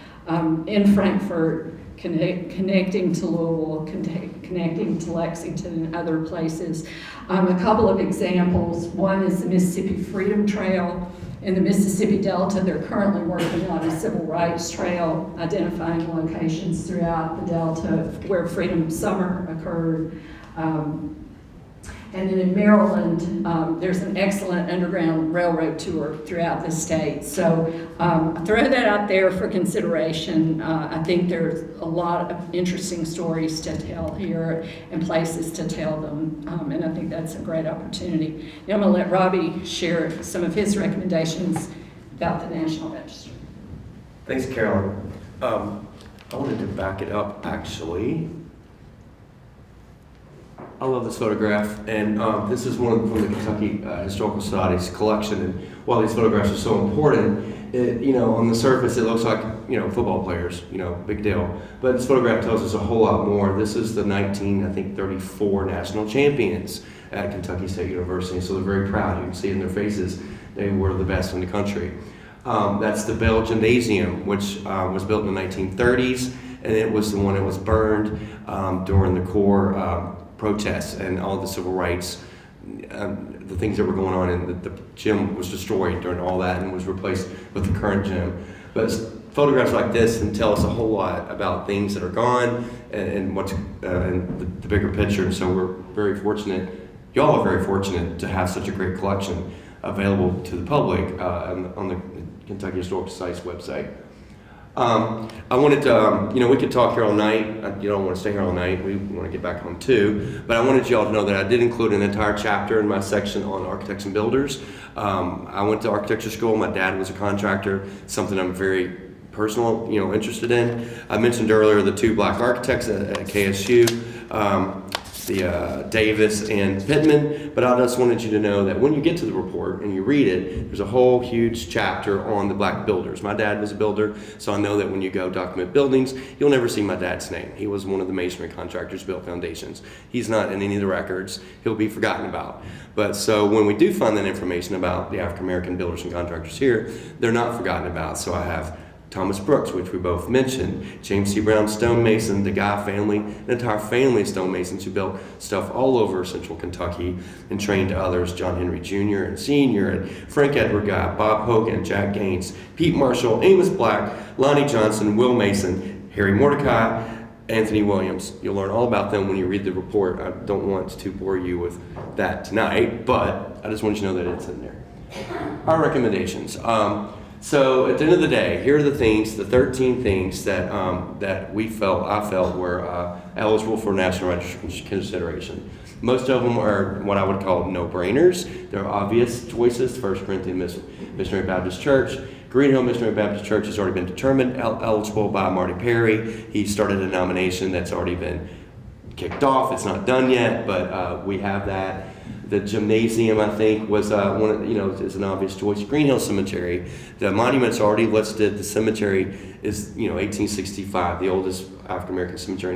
in Frankfurt, connecting to Louisville, connecting to Lexington and other places. A couple of examples. One is the Mississippi Freedom Trail. In the Mississippi Delta, they're currently working on a civil rights trail, identifying locations throughout the Delta where Freedom Summer occurred. And then in Maryland, there's an excellent underground railroad tour throughout the state. So I throw that out there for consideration. I think there's a lot of interesting stories to tell here and places to tell them. And I think that's a great opportunity. Now I'm going to let Robbie share some of his recommendations about the National Register. Thanks, Carolyn. I wanted to back it up, actually. I love this photograph, and this is one from the Kentucky Historical Society's collection. And while these photographs are so important, on the surface it looks like football players, big deal. But this photograph tells us a whole lot more. This is the 1934 national champions at Kentucky State University, so they're very proud. You can see in their faces they were the best in the country. That's the Bell Gymnasium, which was built in the 1930s, and it was the one that was burned during the Corps protests and all the civil rights, the things that were going on, and the gym was destroyed during all that and was replaced with the current gym. But photographs like this can tell us a whole lot about things that are gone and what's and the bigger picture. And so we're very fortunate, y'all are very fortunate to have such a great collection available to the public on the Kentucky Historical Sites website. I wanted to, we could talk here all night. You don't want to stay here all night. We want to get back home too. But I wanted y'all to know that I did include an entire chapter in my section on architects and builders. I went to architecture school. My dad was a contractor, something I'm very personal, interested in. I mentioned earlier the two black architects at KSU, Davis and Pittman, but I just wanted you to know that when you get to the report and you read it, there's a whole huge chapter on the black builders. My dad was a builder, so I know that when you go document buildings, you'll never see my dad's name. He was one of the masonry contractors, built foundations. He's not in any of the records. He'll be forgotten about. But so when we do find that information about the African American builders and contractors here, they're not forgotten about. So I have Thomas Brooks, which we both mentioned, James C. Brown, stonemason, the Guy family, an entire family of stonemasons who built stuff all over central Kentucky and trained others, John Henry Jr. and Sr., and Frank Edward Guy, Bob Hogan, Jack Gaines, Pete Marshall, Amos Black, Lonnie Johnson, Will Mason, Harry Mordecai, Anthony Williams. You'll learn all about them when you read the report. I don't want to bore you with that tonight, but I just want you to know that it's in there. Our recommendations. So at the end of the day, here are the things, the 13 things that that I felt were eligible for national registration consideration. Most of them are what I would call no-brainers. They're obvious choices. 1 Corinthians Missionary Baptist Church. Green Hill Missionary Baptist Church has already been determined eligible by Marty Perry. He started a nomination that's already been kicked off. It's not done yet, but we have that. The gymnasium, I think, was is an obvious choice. Green Hill Cemetery, the monument's already listed. The cemetery is, 1865, the oldest African American cemetery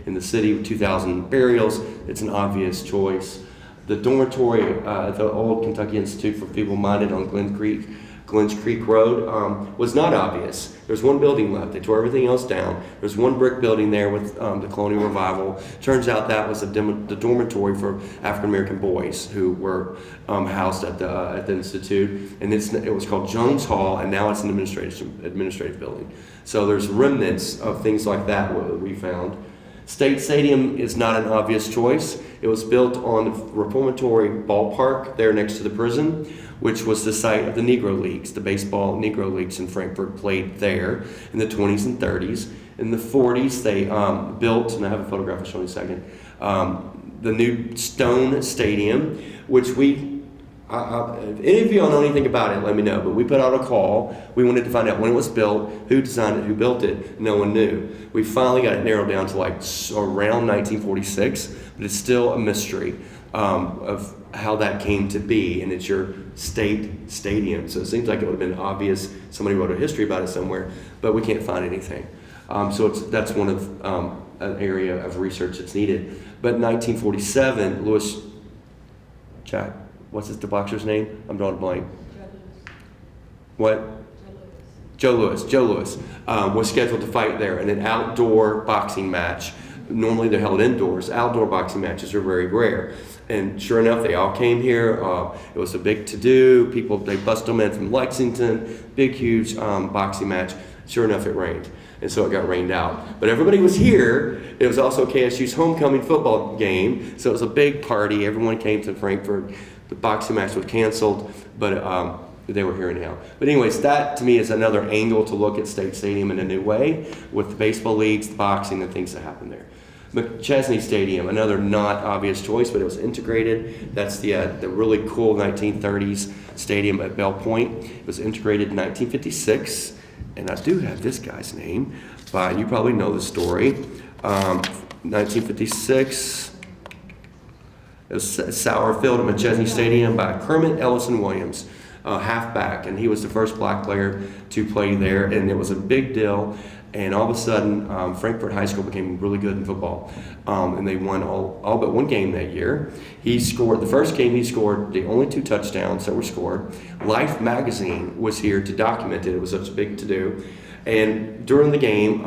in the city with 2,000 burials. It's an obvious choice. The dormitory at the old Kentucky Institute for Feeble-Minded on Glens Creek Road was not obvious. There's one building left. They tore everything else down. There's one brick building there with the Colonial Revival. Turns out that was the dormitory for African American boys who were housed at the institute, and it was called Jones Hall, and now it's an administrative building. So there's remnants of things like that we found. State Stadium is not an obvious choice. It was built on the reformatory ballpark there next to the prison, which was the site of the Negro Leagues. The baseball Negro Leagues in Frankfort played there in the 20s and 30s. In the 40s, they built, and I have a photograph I'll show you in a second, the new Stone Stadium, which if any of you all know anything about it, let me know. But we put out a call. We wanted to find out when it was built, who designed it, who built it. No one knew. We finally got it narrowed down to around 1946, but it's still a mystery of how that came to be. And it's your state stadium. So it seems like it would have been obvious. Somebody wrote a history about it somewhere, but we can't find anything. So that's one of an area of research that's needed. But in 1947, the boxer's name? I'm drawing a blank. What? Joe Louis was scheduled to fight there in an outdoor boxing match. Normally they're held indoors. Outdoor boxing matches are very rare. And sure enough, they all came here. It was a big to-do. They busted them in from Lexington. Big, huge boxing match. Sure enough, it rained. And so it got rained out. But everybody was here. It was also KSU's homecoming football game. So it was a big party. Everyone came to Frankfort. The boxing match was canceled, but they were here anyhow. But anyways, that to me is another angle to look at State Stadium in a new way with the baseball leagues, the boxing, and things that happen there. Mcchesney Stadium, another not obvious choice, but it was integrated. That's the really cool 1930s stadium at Bell Point. It was integrated in 1956, and I do have this guy's name, but you probably know the story. 1956. It was Sauer Field at Mcchesney Stadium by Kermit Ellison Williams, halfback, and he was the first black player to play there, and it was a big deal. And all of a sudden, Frankfort High School became really good in football, and they won all but one game that year. He scored the first game. He scored the only 2 touchdowns that were scored. Life magazine was here to document it. It was such a big to-do. And during the game,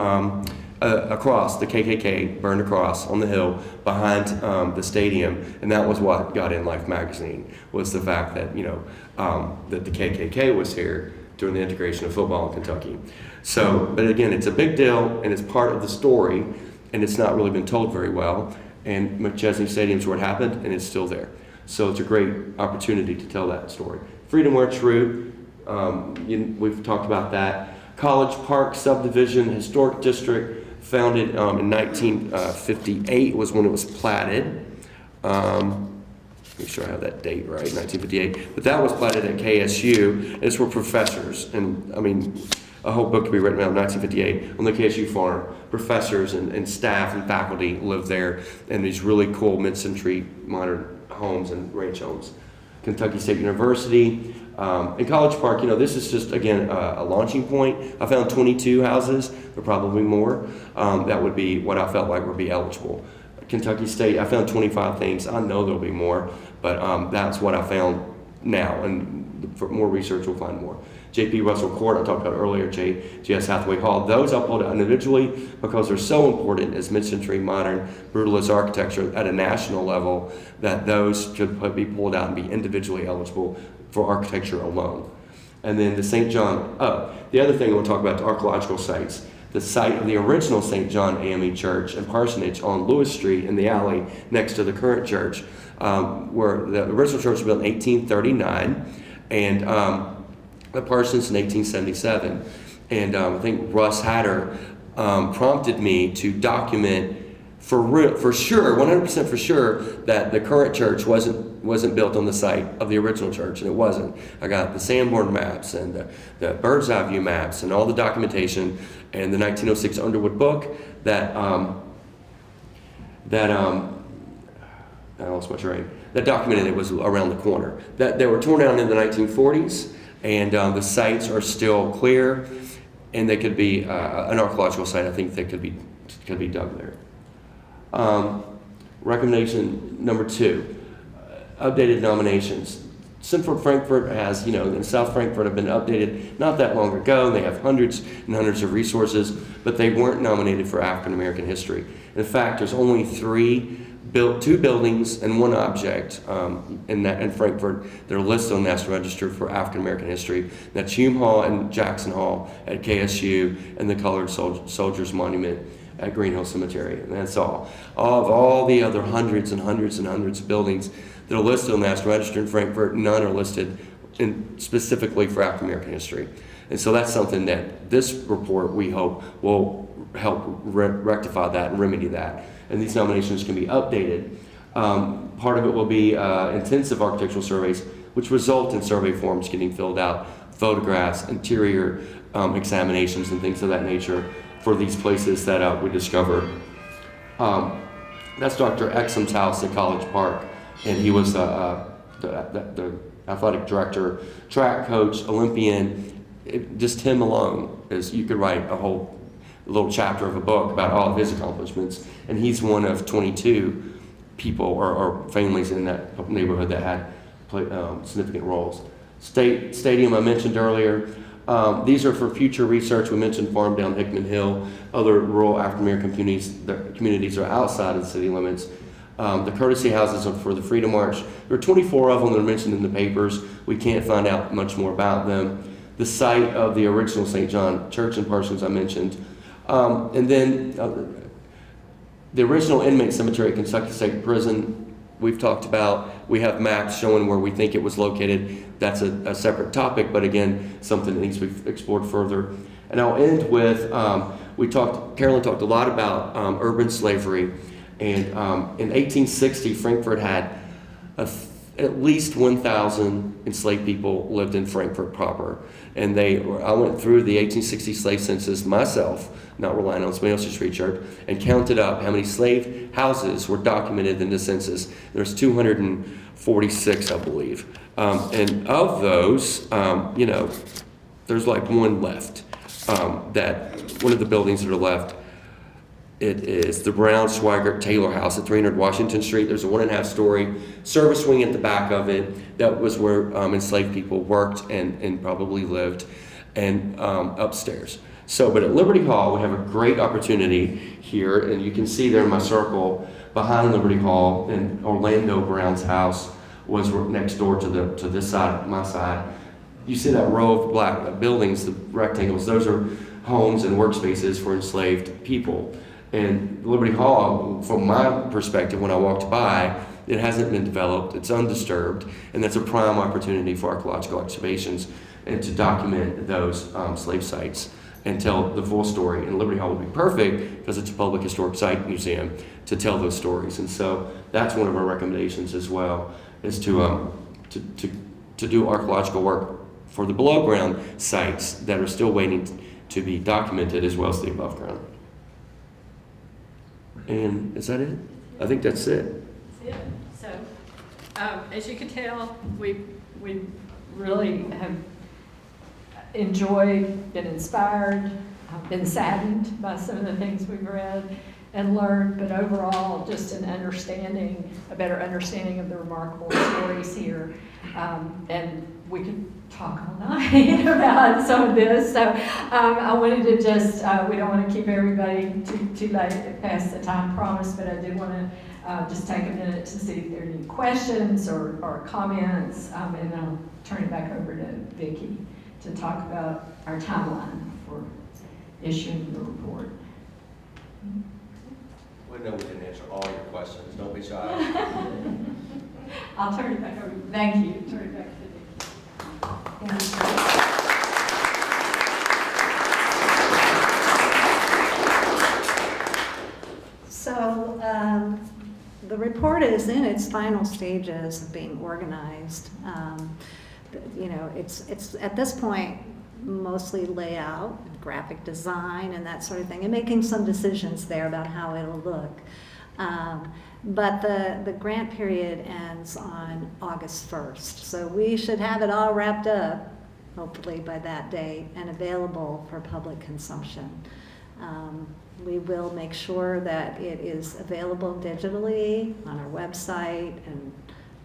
a cross, the KKK burned a cross on the hill behind the stadium, and that was what got in Life magazine, was the fact that that the KKK was here during the integration of football in Kentucky. So, but again, it's a big deal, and it's part of the story, and it's not really been told very well. And Mcchesney Stadium is where it happened, and it's still there. So it's a great opportunity to tell that story. Freedom March route, we've talked about that. College Park Subdivision Historic District, founded in 1958 was when it was platted. Make sure I have that date right, 1958. But that was platted at KSU. It's for professors, and I mean, a whole book could be written about 1958 on the KSU farm. Professors and staff and faculty lived there in these really cool mid-century modern homes and ranch homes. Kentucky State University. In College Park, this is just, again, a launching point. I found 22 houses, or probably more. That would be what I felt like would be eligible. Kentucky State, I found 25 things. I know there'll be more, but that's what I found now, and for more research, we'll find more. J.P. Russell Court, I talked about earlier, J.S. Hathaway Hall. Those I'll pull out individually because they're so important as mid-century modern brutalist architecture at a national level that those should be pulled out and be individually eligible for architecture alone. And then the St. John, the other thing I want to talk about, the archaeological sites. The site of the original St. John AME Church and Parsonage on Lewis Street in the alley next to the current church, where the original church was built in 1839, and the parsonage in 1877. And I think Russ Hatter prompted me to document for sure, 100% for sure, that the current church wasn't built on the site of the original church, and it wasn't. I got the Sanborn maps and the bird's eye view maps and all the documentation, and the 1906 Underwood book that I lost my train. That documented it was around the corner. That they were torn down in the 1940s, and the sites are still clear, and they could be an archaeological site. I think they could be dug there. Recommendation number 2, updated nominations. Central Frankfort has, and South Frankfort have been updated not that long ago. They have hundreds and hundreds of resources, but they weren't nominated for African American history. In fact, there's only 2 buildings and 1 object in Frankfort that are listed on the National Register for African American history. That's Hume Hall and Jackson Hall at KSU, and the Colored Soldiers Monument at Green Hill Cemetery, and that's all. Of all the other hundreds and hundreds and hundreds of buildings that are listed on the National Register in Frankfort, none are listed specifically for African American history. And so that's something that this report, we hope, will help rectify that and remedy that. And these nominations can be updated. Part of it will be intensive architectural surveys, which result in survey forms getting filled out, photographs, interior examinations, and things of that nature for these places that we discovered. That's Dr. Exum's house at College Park, and he was the athletic director, track coach, Olympian. Just him alone, you could write a whole little chapter of a book about all of his accomplishments, and he's one of 22 people or families in that neighborhood that had significant roles. Stadium I mentioned earlier. These are for future research. We mentioned farm down Hickman Hill, other rural African American communities are outside of the city limits. The courtesy houses are for the Freedom March. There are 24 of them that are mentioned in the papers. We can't find out much more about them. The site of the original St. John Church and Parsons I mentioned. And then the original inmate cemetery at Kentucky State Prison, we've talked about. We have maps showing where we think it was located. That's a separate topic, but again, something that needs to be explored further. And I'll end with, Carolyn talked a lot about urban slavery. And in 1860, Frankfort had at least 1,000 enslaved people lived in Frankfort proper. And I went through the 1860 slave census myself, not relying on somebody else's research, and counted up how many slave houses were documented in the census. There's 246, I believe. And of those, there's like 1 left. That one of the buildings that are left, it is the Brown Swiger Taylor House at 300 Washington Street. There's a 1.5-story service wing at the back of it. That was where enslaved people worked and probably lived, and upstairs. But at Liberty Hall, we have a great opportunity here, and you can see there in my circle, behind Liberty Hall, and Orlando Brown's house was next door to this side, my side. you see that row of black buildings, the rectangles, those are homes and workspaces for enslaved people. And Liberty Hall, from my perspective, when I walked by, it hasn't been developed, it's undisturbed, and that's a prime opportunity for archaeological excavations and to document those slave sites and tell the full story. And Liberty Hall would be perfect because it's a public historic site museum to tell those stories. And so that's one of our recommendations as well, is to do archaeological work for the below ground sites that are still waiting to be documented, as well as the above ground. And is that it? I think that's it. That's it. So, as you can tell, we really have enjoyed, been inspired, been saddened by some of the things we've read and learned, but overall, just a better understanding of the remarkable stories here. And we could talk all night about some of this. So I wanted to just, we don't want to keep everybody too late past the time promised, but I did want to just take a minute to see if there are any questions or comments, and then I'll turn it back over to Vicki to talk about our timeline for issuing the report. We know we can answer all your questions. Don't be shy. I'll turn it back over. Thank you. Turn it back to Vicki. So the report is in its final stages of being organized. You know, it's at this point mostly layout, graphic design, and that sort of thing, and making some decisions there about how it'll look. But the grant period ends on August 1st, so we should have it all wrapped up, hopefully by that date, and available for public consumption. We will make sure that it is available digitally on our website and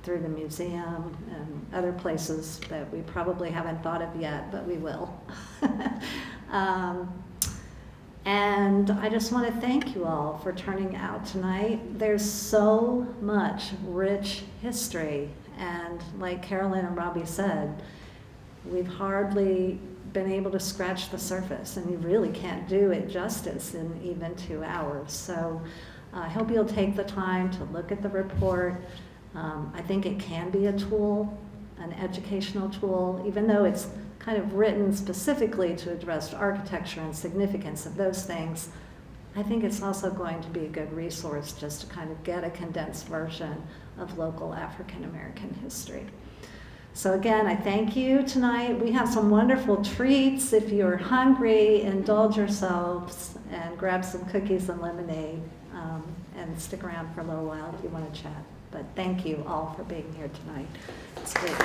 through the museum and other places that we probably haven't thought of yet, but we will. And I just want to thank you all for turning out tonight. There's so much rich history, and like Carolyn and Robbie said, we've hardly been able to scratch the surface, and you really can't do it justice in even 2 hours. So I hope you'll take the time to look at the report. I think it can be a tool, an educational tool, even though it's kind of written specifically to address architecture and significance of those things. I think it's also going to be a good resource just to kind of get a condensed version of local African American history. So again, I thank you tonight. We have some wonderful treats. If you're hungry, indulge yourselves and grab some cookies and lemonade, and stick around for a little while if you want to chat. But thank you all for being here tonight. It's great.